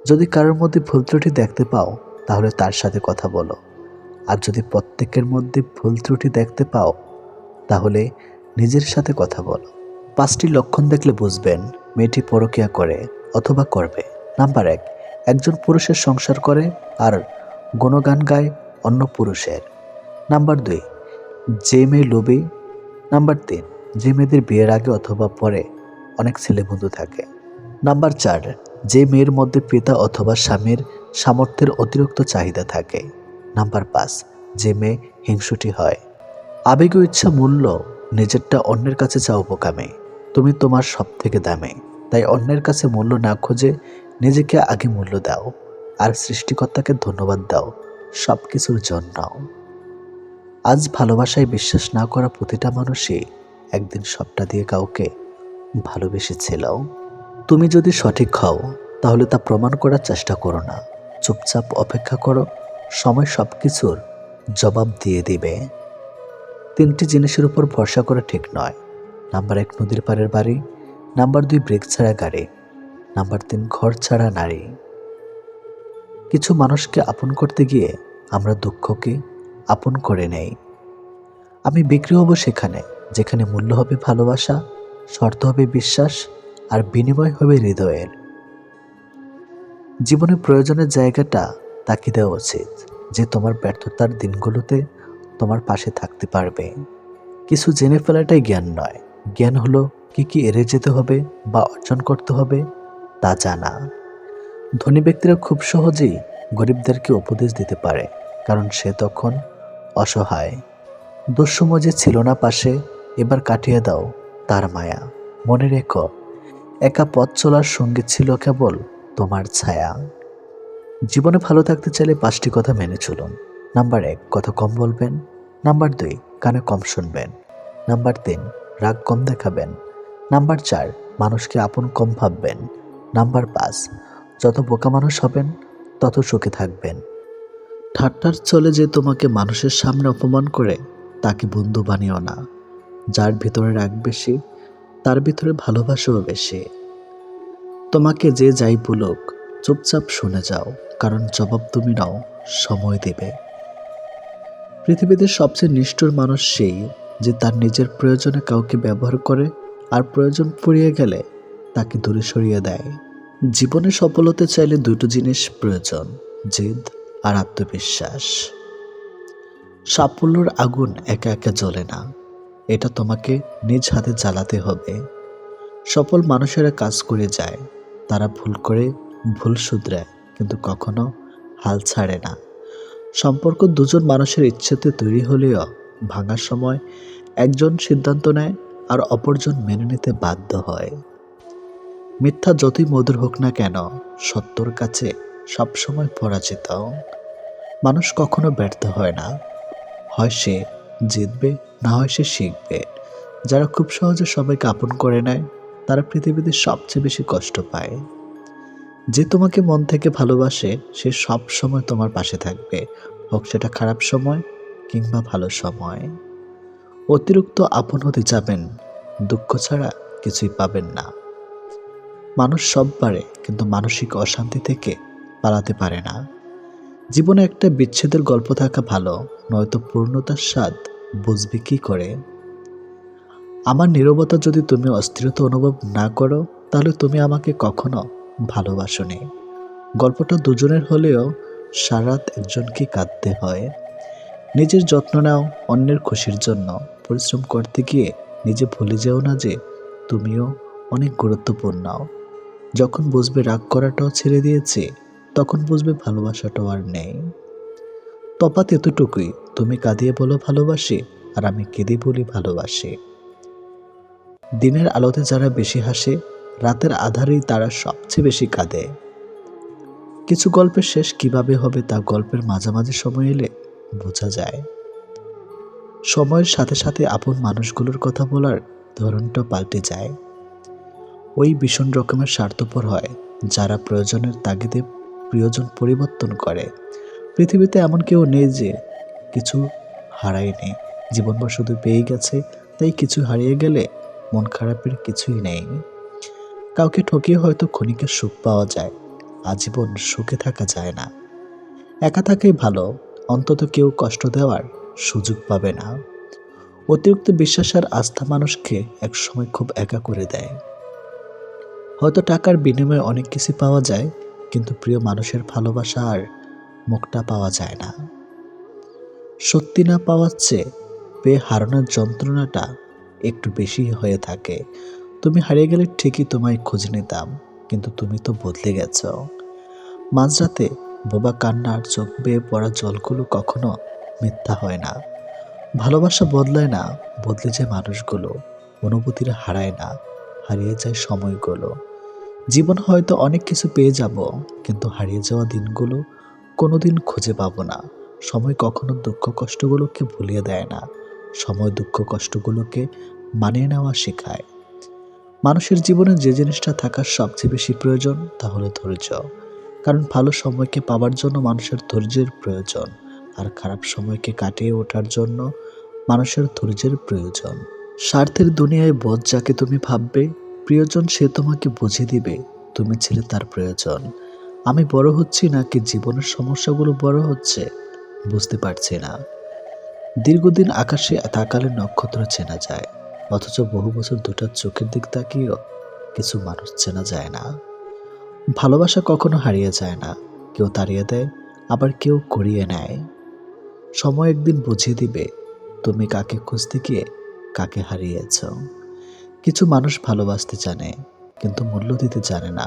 যদি কারোর মধ্যে ভুল ত্রুটি দেখতে পাও তাহলে তার সাথে কথা বলো, আর যদি প্রত্যেকের মধ্যে ভুল ত্রুটি দেখতে পাও তাহলে নিজের সাথে কথা বলো। 5টি লক্ষণ দেখলে বুঝবেন মেয়েটি পরকীয়া করে অথবা করবে। নাম্বার 1, একজন পুরুষের সংসার করে আর গুণগান গায় অন্য পুরুষের। নাম্বার 2, যে মেয়ে লোভী। নাম্বার 3, যে মেয়েদের বিয়ের আগে অথবা পরে অনেক ছেলে বন্ধু থাকে। নাম্বার 4, যে মেয়ের মধ্যে পিতা অথবা স্বামীর সামর্থ্যের অতিরিক্ত চাহিদা থাকে। নাম্বার 5, যে মেয়ে হিংসুটি হয়। আবেগ ও ইচ্ছা মূল্য নিজেরটা অন্যের কাছে চাও বোকামে। তুমি তোমার সব থেকে দামি, তাই অন্যের কাছে মূল্য না খুঁজে নিজেকে আগে মূল্য দাও, আর সৃষ্টিকর্তাকে ধন্যবাদ দাও সব কিছুর জন্য। আজ ভালোবাসায় বিশ্বাস না করা প্রতিটা মানুষই একদিন সবটা দিয়ে কাউকে ভালোবেসেছিল। তুমি যদি সঠিক হও তাহলে তা প্রমাণ করার চেষ্টা করো না, চুপচাপ অপেক্ষা করো, সময় সব কিছুর জবাব দিয়ে দিবে। 3টি জিনিসের উপর ভরসা করা ঠিক নয়। নাম্বার 1, নদীর পাড়ের বাড়ি। নাম্বার 2, ব্রেক ছাড়া গাড়ি। নাম্বার 3, ঘর ছাড়া নারী। কিছু মানুষকে আপন করতে গিয়ে আমরা দুঃখকে আপন করে নেই। আমি বিক্রি হব সেখানে যেখানে মূল্য হবে ভালোবাসা, শর্ত হবে বিশ্বাস, আর বিনিময় হবে হৃদয়ের। জীবনে প্রয়োজনের জায়গাটা তাকে দেওয়া উচিত, যে তোমার ব্যর্থতার দিনগুলোতে তোমার পাশে থাকতে পারবে। কিছু জেনে ফেলাটাই জ্ঞান নয়, জ্ঞান হলো কি কি এড়িয়ে যেতে হবে বা অর্জন করতে হবে তা জানা। ধনী ব্যক্তিরা খুব সহজেই গরিবদেরকে উপদেশ দিতে পারে, কারণ সে তখন অসহায়। দুঃসময় যে ছিল না পাশে, এবার কাটিয়ে দাও তার মায়া। মনে রেখো, একা পথ চলার সঙ্গী ছিল কেবল তোমার ছায়া। জীবনে ভালো থাকতে চাইলে 5টি কথা মেনে চলুন। নাম্বার 1, কথা কম বলবেন। নাম্বার 2, কানে কম শুনবেন। নাম্বার 3, রাগ কম দেখাবেন। নাম্বার 4, মানুষকে আপন কম ভাববেন। নাম্বার 5, যত বোকা মানুষ হবেন তত সুখে থাকবেন। ঠাট্টার চলে যে তোমাকে মানুষের সামনে অপমান করে তাকে বন্ধু বানিও না। যার ভিতরে রাগ বেশি, তার ভিতরে ভালোবাসাও বেশি। তোমাকে যে যাই বলুক, চুপচাপ শুনে যাও, কারণ জবাব তুমি নাও, সময় দেবে। পৃথিবীতে সবচেয়ে নিষ্ঠুর মানুষ সেই, যে তার নিজের প্রয়োজনে কাউকে ব্যবহার করে আর প্রয়োজন ফুরিয়ে গেলে তাকে দূরে সরিয়ে দেয়। জীবনে সফল হতে চাইলে দুটো জিনিস প্রয়োজন, জেদ আর আত্মবিশ্বাস। সাফল্যের আগুন একা একা জ্বলে না, এটা তোমাকে নিজ হাতে জ্বালাতে হবে। সফল মানুষেরা কাজ করে যায়, তারা ভুল করে ভুল শুধরায়, কিন্তু কখনো হাল ছাড়ে না। সম্পর্ক দুজন মানুষের ইচ্ছেতে তৈরি হলেও ভাঙার সময় একজন সিদ্ধান্ত নেয় আর অপরজন মেনে নিতে বাধ্য হয়। মিথ্যা যতই মধুর হোক না কেন, সত্যর কাছে সবসময় পরাজিত। মানুষ কখনো ব্যর্থ হয় না, হয় সে জিতবে, না হয় সে শিখবে। যারা খুব সহজে সবাইকে আপন করে নেয়, তারা পৃথিবীতে সবচেয়ে বেশি কষ্ট পায়। যে তোমাকে মন থেকে ভালোবাসে, সে সব সময় তোমার পাশে থাকবে, হোক সেটা খারাপ সময় কিংবা ভালো সময়। অতিরিক্ত আপন হতে যাবেন, দুঃখ ছাড়া কিছুই পাবেন না। মানুষ সব পারে, কিন্তু মানসিক অশান্তি থেকে পালাতে পারে না। জীবনে একটা বিচ্ছেদের গল্প থাকা ভালো, নয়তো পূর্ণতার স্বাদ বুঝবে কি করে। আমার নীরবতা যদি তুমি অস্থিরতা অনুভব না করো, তাহলে তুমি আমাকে কখনো ভালোবাসোনি। গল্পটা দুজনের হলেও সারাত একজনকে কাঁদতে হয়। নিজের যত্ন নাও অন্যের খুশির জন্য। পরিশ্রম করতে গিয়ে নিজে ভুলে যেও না যে তুমিও অনেক গুরুত্বপূর্ণ। যখন বুঝবে রাগ করাটাও ছেড়ে দিয়েছে, তখন বুঝবে ভালোবাসাটাও আর নেই। তফাৎ এতটুকুই, তুমি কাঁদিয়ে বলো ভালোবাসি, আর আমি কেঁদে বলি ভালোবাসি। দিনের আলোতে যারা বেশি হাসে, রাতের আধারেই তারা সবচেয়ে বেশি কাঁদে। কিছু গল্পের শেষ কিভাবে হবে তা গল্পের মাঝামাঝি সময় এলে বোঝা যায়। সময়ের সাথে সাথে আপন মানুষগুলোর কথা বলার ধরনটা পাল্টে যায়। ওই ভীষণ রকমের স্বার্থপর হয় যারা প্রয়োজনের তাগিদে প্রিয়জন পরিবর্তন করে। পৃথিবীতে এমন কেউ নেই যে কিছু হারায়নি, জীবনভর শুধু পেয়ে গেছে। তাই কিছু হারিয়ে গেলে মন খারাপের কিছুই নেই। কাউকে ঠকিয়ে হয়তো ক্ষণিকের সুখ পাওয়া যায়, আজীবন সুখে থাকা যায় না। একা থাকাই ভালো, অন্তত কেউ কষ্ট দেওয়ার সুযোগ পাবে না। অতিরিক্ত বিশ্বাস আর আস্থা মানুষকে একসময় খুব একা করে দেয়। হয়তো টাকার বিনিময়ে অনেক কিছু পাওয়া যায়, কিন্তু প্রিয় মানুষের ভালোবাসা আর মুখটা পাওয়া যায় না। সত্যি না পাওয়ার চেয়ে পেয়ে হারানোর যন্ত্রণাটা একটু বেশি হয়ে থাকে। তুমি হারিয়ে গেলে ঠিকই তোমায় খোঁজ নিতাম, কিন্তু তুমি তো বদলে গেছ। মাঝরাতে বোবা কান্নার চোখ বেয়ে পড়া জলগুলো কখনো মিথ্যা হয় না। ভালোবাসা বদলায় না, বদলে যায় মানুষগুলো। অনুভূতিরা হারায় না, হারিয়ে যায় সময়গুলো। জীবন হয়তো অনেক কিছু পেয়ে যাব, কিন্তু হারিয়ে যাওয়া দিনগুলো কোনোদিন খুঁজে পাবো না। সময় কখনো দুঃখ কষ্টগুলোকে ভুলিয়ে দেয় না, সময় দুঃখ কষ্টগুলোকে মানিয়ে নেওয়া শেখায়। মানুষের জীবনে যে জিনিসটা থাকার সবচেয়ে বেশি প্রয়োজন তা হলো ধৈর্য। কারণ ভালো সময়কে পাওয়ার জন্য মানুষের ধৈর্যের প্রয়োজন, আর খারাপ সময়কে কাটিয়ে ওঠার জন্য মানুষের ধৈর্যের প্রয়োজন। স্বার্থের দুনিয়ায় বোধ যাকে তুমি ভাববে প্রিয়জন, সে তোমাকে বুঝিয়ে দিবে তুমি ছিলে তার প্রয়োজন। আমি বড় হচ্ছি নাকি জীবনের সমস্যাগুলো বড় হচ্ছে বুঝতে পারছি না। দীর্ঘদিন আকাশে তাকালে নক্ষত্র চেনা যায়, অথচ বহু বছর দুটার চোখের দিক তাকিয়েও কিছু মানুষ চেনা যায় না। ভালোবাসা কখনো হারিয়ে যায় না, কেউ তাড়িয়ে দেয়, আবার কেউ করিয়ে নেয়। সময় একদিন বুঝিয়ে দিবে তুমি কাকে খুঁজতে গিয়ে কাকে হারিয়েছ। কিছু মানুষ ভালোবাসতে জানে, কিন্তু মূল্য দিতে জানে না।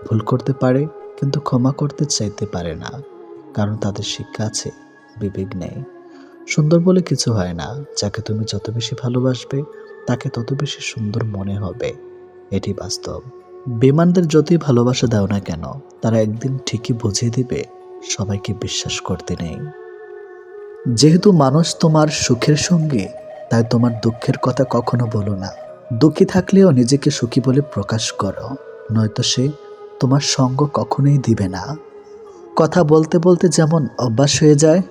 ভুল করতে পারে, কিন্তু ক্ষমা করতে চাইতে পারে না, কারণ তাদের শিক্ষা আছে, বিবেক নেই। সুন্দর বলে কিছু হয় না, যাকে তুমি যত বেশি ভালোবাসবে তাকে তত বেশি সুন্দর মনে হবে, এটি বাস্তব। বেঈমানদের যতই ভালোবাসা দাও না কেন, তারা একদিন ঠিকই বুঝিয়ে দিবে সবাইকে বিশ্বাস করতে নেই। যেহেতু মানুষ তোমার সুখের সঙ্গী, তাই তোমার দুঃখের কথা কখনো বলো না। দুঃখী থাকলেও নিজেকে সুখী বলে প্রকাশ করো, নয়তো সে তোমার সঙ্গ কখনোই দিবে না। কথা বলতে বলতে যেমন অভ্যাস হয়ে যায়,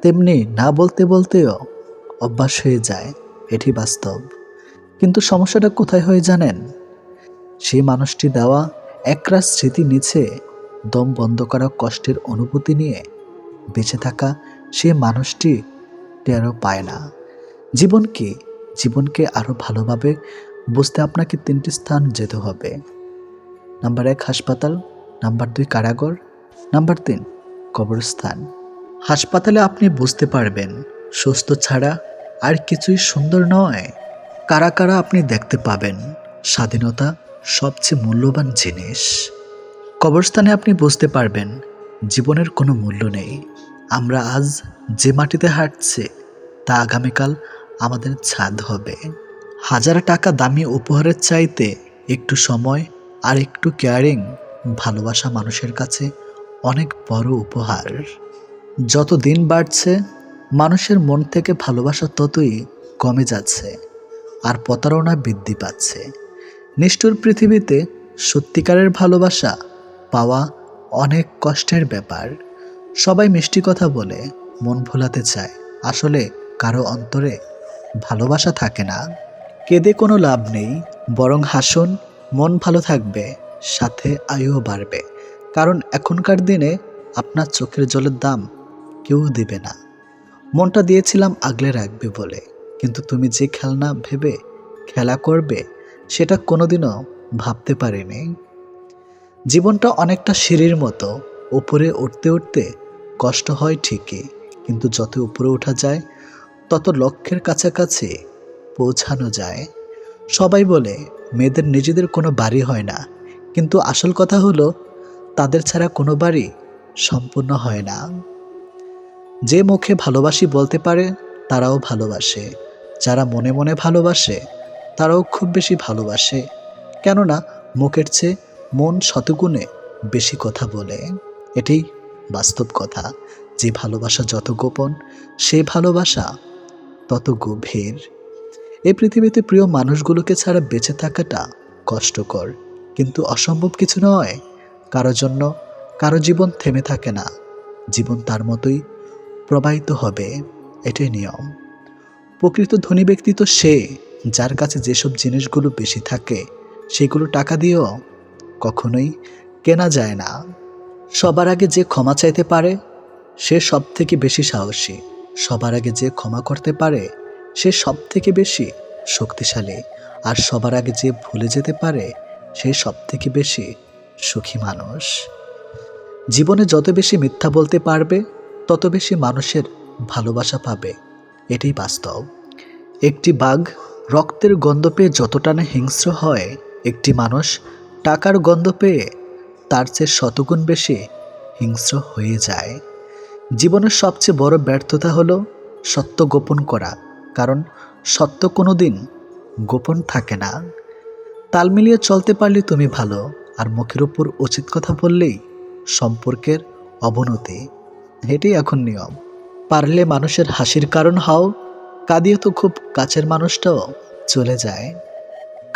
তেমনি না বলতে বলতেও অভ্যাস হয়ে যায়, এটি বাস্তব। কিন্তু সমস্যাটা কোথায় হয় জানেন? সেই মানুষটি দেওয়া একরাশ স্মৃতি নিচে দম বন্ধ করা কষ্টের অনুভূতি নিয়ে বেঁচে থাকা সে মানুষটি টেরও পায় না। জীবন কি? জীবনকে আরও ভালোভাবে বুঝতে আপনাকে 3টি স্থান যেতে হবে। নাম্বার 1 হাসপাতাল, নাম্বার 2 কারাগার, নাম্বার 3 কবরস্থান। হাসপাতালে আপনি বুঝতে পারবেন সুস্থ ছাড়া আর কিছুই সুন্দর নয়। কারা কারা আপনি দেখতে পাবেন স্বাধীনতা সবচেয়ে মূল্যবান জিনিস। কবরস্থানে আপনি বুঝতে পারবেন জীবনের কোনো মূল্য নেই। আমরা আজ যে মাটিতে হাঁটছি তা আগামীকাল আমাদের ছাদ হবে। হাজার টাকা দামি উপহারের চাইতে একটু সময় আর একটু কেয়ারিং ভালোবাসা মানুষের কাছে অনেক বড় উপহার। যত দিন বাড়ছে মানুষের মন থেকে ভালোবাসা ততই কমে যাচ্ছে আর প্রতারণা বৃদ্ধি পাচ্ছে। নিষ্ঠুর পৃথিবীতে সত্যিকারের ভালোবাসা পাওয়া অনেক কষ্টের ব্যাপার। সবাই মিষ্টি কথা বলে মন ভোলাতে চায়, আসলে কারো অন্তরে ভালোবাসা থাকে না। কেঁদে কোনো লাভ নেই, বরং হাসুন, মন ভালো থাকবে, সাথে আয়ুও বাড়বে। কারণ এখনকার দিনে আপনার চোখের জলের দাম কেউ দেবে না। মনটা দিয়েছিলাম আগলে রাখবে বলে, কিন্তু তুমি যে খেলনা ভেবে খেলা করবে সেটা কোনোদিনও ভাবতে পারিনি। জীবনটা অনেকটা সিঁড়ির মতো, উপরে উঠতে উঠতে কষ্ট হয় ঠিকই, কিন্তু যত উপরে ওঠা যায় তত লক্ষ্যের কাছাকাছি পৌঁছানো যায়। সবাই বলে মেয়েদের নিজেদের কোনো বাড়ি হয় না, কিন্তু আসল কথা হলো তাদের ছাড়া কোনো বাড়ি সম্পূর্ণ হয় না। যে মুখে ভালোবাসি বলতে পারে তারাও ভালোবাসে, যারা মনে মনে ভালোবাসে তারাও খুব বেশি ভালোবাসে। কেননা মুখের চেয়ে মন শতগুণে বেশি কথা বলে। এটাই বাস্তব কথা। যে ভালোবাসা যত গোপন, সেই ভালোবাসা তত গভীর। এই পৃথিবীতে প্রিয় মানুষগুলোকে ছাড়া বেঁচে থাকাটা কষ্টকর, কিন্তু অসম্ভব কিছু নয়। কারো জন্য কারো জীবন থেমে থাকে না, জীবন তার মতোই প্রবাহিত হবে, এটাই নিয়ম। প্রকৃত ধনী ব্যক্তি তো সে যার কাছে যেসব জিনিসগুলো বেশি থাকে সেগুলো টাকা দিয়েও কখনোই কেনা যায় না। সবার আগে যে ক্ষমা চাইতে পারে সে সব থেকে বেশি সাহসী। সবার আগে যে ক্ষমা করতে পারে সে সব থেকে বেশি শক্তিশালী। আর সবার আগে যে ভুলে যেতে পারে সে সব থেকে বেশি সুখী মানুষ। জীবনে যত বেশি মিথ্যা বলতে পারবে তত বেশি মানুষের ভালোবাসা পাবে, এটাই বাস্তব। একটি বাঘ রক্তের গন্ধ পেয়ে যতটা না হিংস্র হয়, একটি মানুষ টাকার গন্ধ পেয়ে তার চেয়ে শতগুণ বেশি হিংস্র হয়ে যায়। জীবনের সবচেয়ে বড় ব্যর্থতা হলো সত্য গোপন করা, কারণ সত্য কোনোদিন গোপন থাকে না। তাল মিলিয়ে চলতে পারলে তুমি ভালো, আর মুখের উপর উচিত কথা বললেই সম্পর্কের অবনতি, এটাই এখন নিয়ম। পারলে মানুষের হাসির কারণ হও, কাঁদিয়ে তো খুব কাছের মানুষটাও চলে যায়।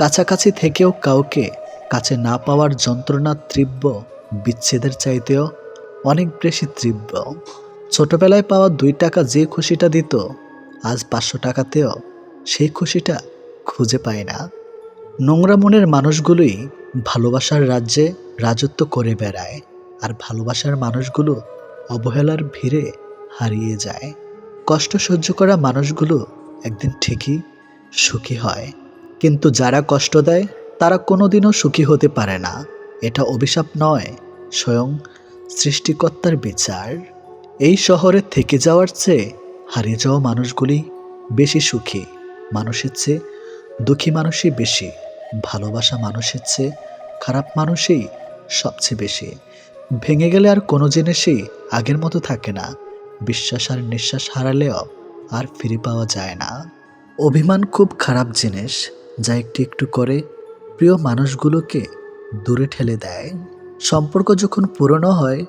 কাছাকাছি থেকেও কাউকে কাছে না পাওয়ার যন্ত্রণা তীব্র বিচ্ছেদের চাইতেও অনেক বেশি তীব্র। ছোটবেলায় পাওয়া 2 টাকা যে খুশিটা দিত, আজ 500 টাকাতেও সেই খুশিটা খুঁজে পায় না। নোংরা মনের মানুষগুলোই ভালোবাসার রাজ্যে রাজত্ব করে বেড়ায়, আর ভালোবাসার মানুষগুলো অবহেলার ভিড়ে হারিয়ে যায়। কষ্ট সহ্য করা মানুষগুলো একদিন ঠিকই সুখী হয়, কিন্তু যারা কষ্ট দেয় তারা কোনোদিনও সুখী হতে পারে না। এটা অভিশাপ নয়, স্বয়ং সৃষ্টিকর্তার বিচার। এই শহরে থেকে যাওয়ার চেয়ে হারিয়ে যাওয়া মানুষগুলি বেশি সুখী। মানুষের চেয়ে দুঃখী মানুষই বেশি, ভালোবাসা মানুষের চেয়ে খারাপ মানুষই সবচেয়ে বেশি। ভেঙে গেলে আর কোনো জিনিসই আগের মতো থাকে না। বিশ্বাস আর নিঃশ্বাস হারালেও আর ফিরে পাওয়া যায় না। অভিমান খুব খারাপ জিনিস, যা একটু একটু করে প্রিয় মানুষগুলোকে দূরে ঠেলে দেয়। সম্পর্ক যখন পুরনো হয়,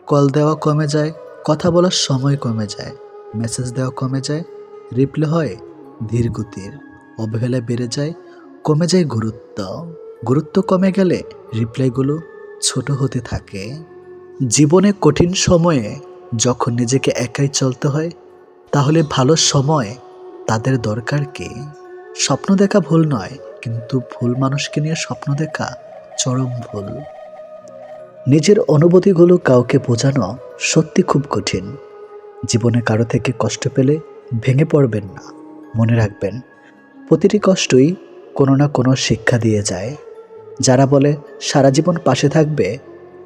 কল দেওয়া কমে যায়, কথা বলার সময় কমে যায়, মেসেজ দেওয়া কমে যায়, রিপ্লে হয় ধীর গতির, অবহেলা বেড়ে যায়, কমে যায় গুরুত্ব। গুরুত্ব কমে গেলে রিপ্লাইগুলো ছোট হতে থাকে। জীবনে কঠিন সময়ে যখন নিজেকে একাই চলতে হয়, তাহলে ভালো সময় তাদের দরকার কি? স্বপ্ন দেখা ভুল নয়, কিন্তু ভুল মানুষকে নিয়ে স্বপ্ন দেখা চরম ভুল। নিজের অনুভূতিগুলো কাউকে বোঝানো সত্যি খুব কঠিন। জীবনে কারো থেকে কষ্ট পেলে ভেঙে পড়বেন না। মনে রাখবেন, প্রতিটি কষ্টই কোনো না কোনো শিক্ষা দিয়ে যায়। যারা বলে সারা জীবন পাশে থাকবে,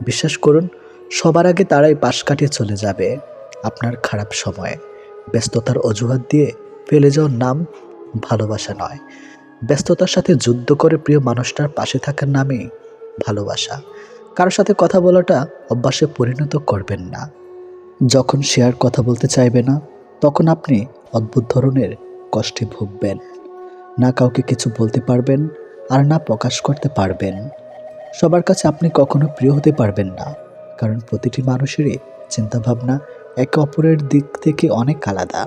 বিশ্বাস করুন, সবার আগে তারাই পাশ কাটিয়ে চলে যাবে। আপনার খারাপ সময়ে ব্যস্ততার অজুহাত দিয়ে ফেলে যাওয়ার নাম ভালোবাসা নয়। ব্যস্ততার সাথে যুদ্ধ করে প্রিয় মানুষটার পাশে থাকার নামই ভালোবাসা। কারোর সাথে কথা বলাটা অভ্যাসে পরিণত করবেন না। যখন সে আর কথা বলতে চাইবে না, তখন আপনি অদ্ভুত ধরনের কষ্টে ভুগবেন। না কাউকে কিছু বলতে পারবেন, আর না প্রকাশ করতে পারবেন। সবার কাছে আপনি কখনো প্রিয় হতে পারবেন না, কারণ প্রতিটি মানুষেরই চিন্তাভাবনা একে অপরের দিক থেকে অনেক আলাদা।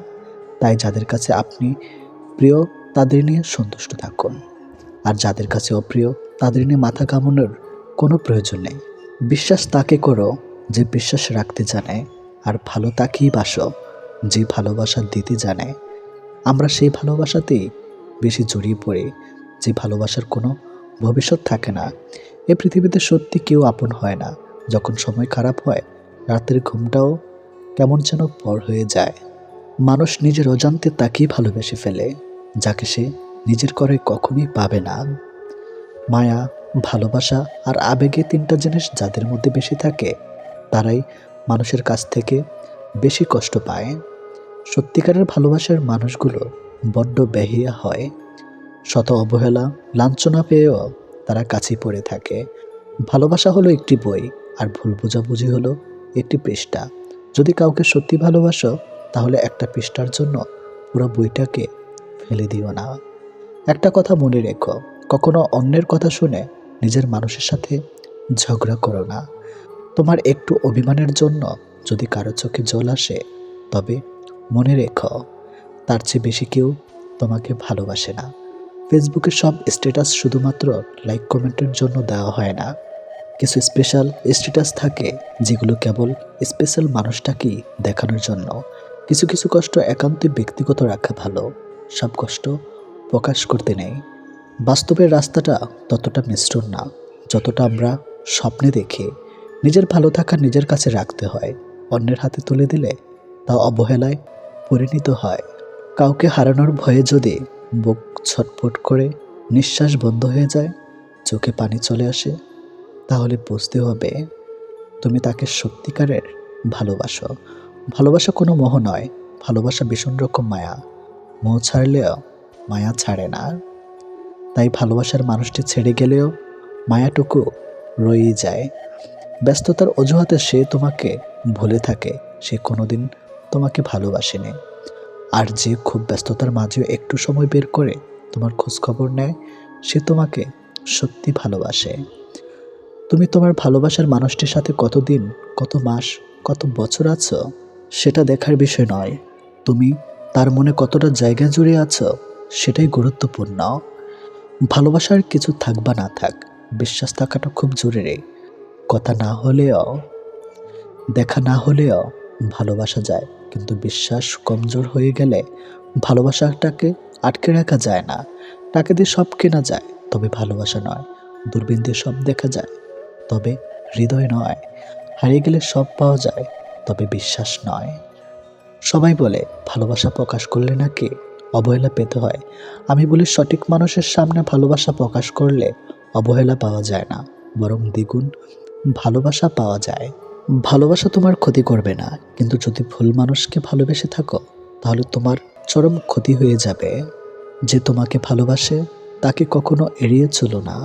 তাই যাদের কাছে আপনি প্রিয়, তাদের নিয়ে সন্তুষ্ট থাকুন। আর যাদের কাছে অপ্রিয়, তাদের নিয়ে মাথা ঘামানোর কোনো প্রয়োজন নেই। বিশ্বাস তাকে করো যে বিশ্বাস রাখতে জানে, আর ভালো তাকেই বাসো যে ভালোবাসা দিতে জানে। আমরা সেই ভালোবাসাতেই বেশি জড়িয়ে পড়ি যে ভালোবাসার কোনো ভবিষ্যৎ থাকে না। এই পৃথিবীতে সত্যি কেউ আপন হয় না। যখন সময় খারাপ হয়, রাতের ঘুমটাও কেমন যেন পর হয়ে যায়। মানুষ নিজের অজান্তে তাকেই ভালোবেসে ফেলে, যাকে সে নিজের করে কখনোই পাবে না। মায়া, ভালোবাসা আর আবেগে তিনটা জিনিস যাদের মধ্যে বেশি থাকে, তারাই মানুষের কাছ থেকে বেশি কষ্ট পায়। সত্যিকারের ভালোবাসার মানুষগুলো বড্ড বেহিয়া হয়। শত অবহেলা, লাঞ্ছনা পেয়েও তারা কাছেই পড়ে থাকে। ভালোবাসা হলো একটি বই, আর ভুল বোঝাবুঝি হলো একটি পৃষ্ঠা। যদি কাউকে সত্যি ভালোবাসো, তাহলে একটা পৃষ্ঠার জন্য পুরো বইটাকে ফেলে দিও না। একটা কথা মনে রেখো, কখনো অন্যের কথা শুনে নিজের মানুষের সাথে ঝগড়া করো না। তোমার একটু অভিমানের জন্য যদি কারো চোখে জল আসে, তবে মনে রেখো, তার চেয়ে বেশি কেউ তোমাকে ভালোবাসে না। ফেসবুকে সব স্ট্যাটাস শুধুমাত্র লাইক কমেন্টের জন্য দেওয়া হয় না। কিছু স্পেশাল স্ট্যাটাস থাকে যেগুলো কেবল স্পেশাল মানুষটাকেই দেখানোর জন্য। কিছু কিছু কষ্ট একান্তই ব্যক্তিগত রাখা ভালো। সব কষ্ট প্রকাশ করতে নেই। বাস্তবের রাস্তাটা ততটা মিশ্রণ না যতটা আমরা স্বপ্নে দেখি। নিজের ভালো থাকা নিজের কাছে রাখতে হয়। অন্যের হাতে তুলে দিলে তা অবহেলায় পরিণত হয়। কাউকে হারানোর ভয়ে যদি বুক ছটফট করে, নিঃশ্বাস বন্ধ হয়ে যায়, চোখে পানি চলে আসে, তাহলে বুঝতে হবে তুমি তাকে সত্যিকারের ভালোবাসো। ভালোবাসা কোনো মোহ নয়, ভালোবাসা ভীষণ রকম মায়া। মোহ ছাড়লেও মায়া ছাড়ে না। তাই ভালোবাসার মানুষটি ছেড়ে গেলেও মায়াটুকু রয়েই যায়। ব্যস্ততার অজুহাতে সে তোমাকে ভুলে থাকে, সে কোনোদিন তোমাকে ভালোবাসেনি। আর যে খুব ব্যস্ততার মাঝেও একটু সময় বের করে তোমার খোঁজ খবর নেয়, সে তোমাকে সত্যি ভালোবাসে। তুমি তোমার ভালোবাসার মানুষটির সাথে কতদিন, কত মাস, কত বছর আছো, সেটা দেখার বিষয় নয়। তুমি তার মনে কতটা জায়গা জুড়ে আছো, সেটাই গুরুত্বপূর্ণ। ভালোবাসার কিছু থাক বা না থাক, বিশ্বাস থাকাটা খুব জরুরি। কথা না হলেও, দেখা না হলেও ভালোবাসা যায়, কিন্তু বিশ্বাস কমজোর হয়ে গেলে ভালোবাসাটাকে আটকে রাখা যায় না। টাকা দিয়ে সব কেনা যায়, তবে ভালোবাসা নয়। দূরবীন দিয়ে সব দেখা যায়, তবে হৃদয় নয়। হারিয়ে গেলে সব পাওয়া যায়, তবে বিশ্বাস নয়। সবাই বলে ভালোবাসা প্রকাশ করলে নাকি অবহেলা পেতে হয়। আমি বলি, সঠিক মানুষের সামনে ভালোবাসা প্রকাশ করলে অবহেলা পাওয়া যায় না, বরং দ্বিগুণ ভালোবাসা পাওয়া যায়। ভালোবাসা তোমার ক্ষতি করবে না, কিন্তু যদি ভুল মানুষকে ভালোবেসে থাকো, তাহলে তোমার চরম ক্ষতি হয়ে যাবে। যে তোমাকে ভালোবাসে তাকে কখনো এড়িয়ে চলো না।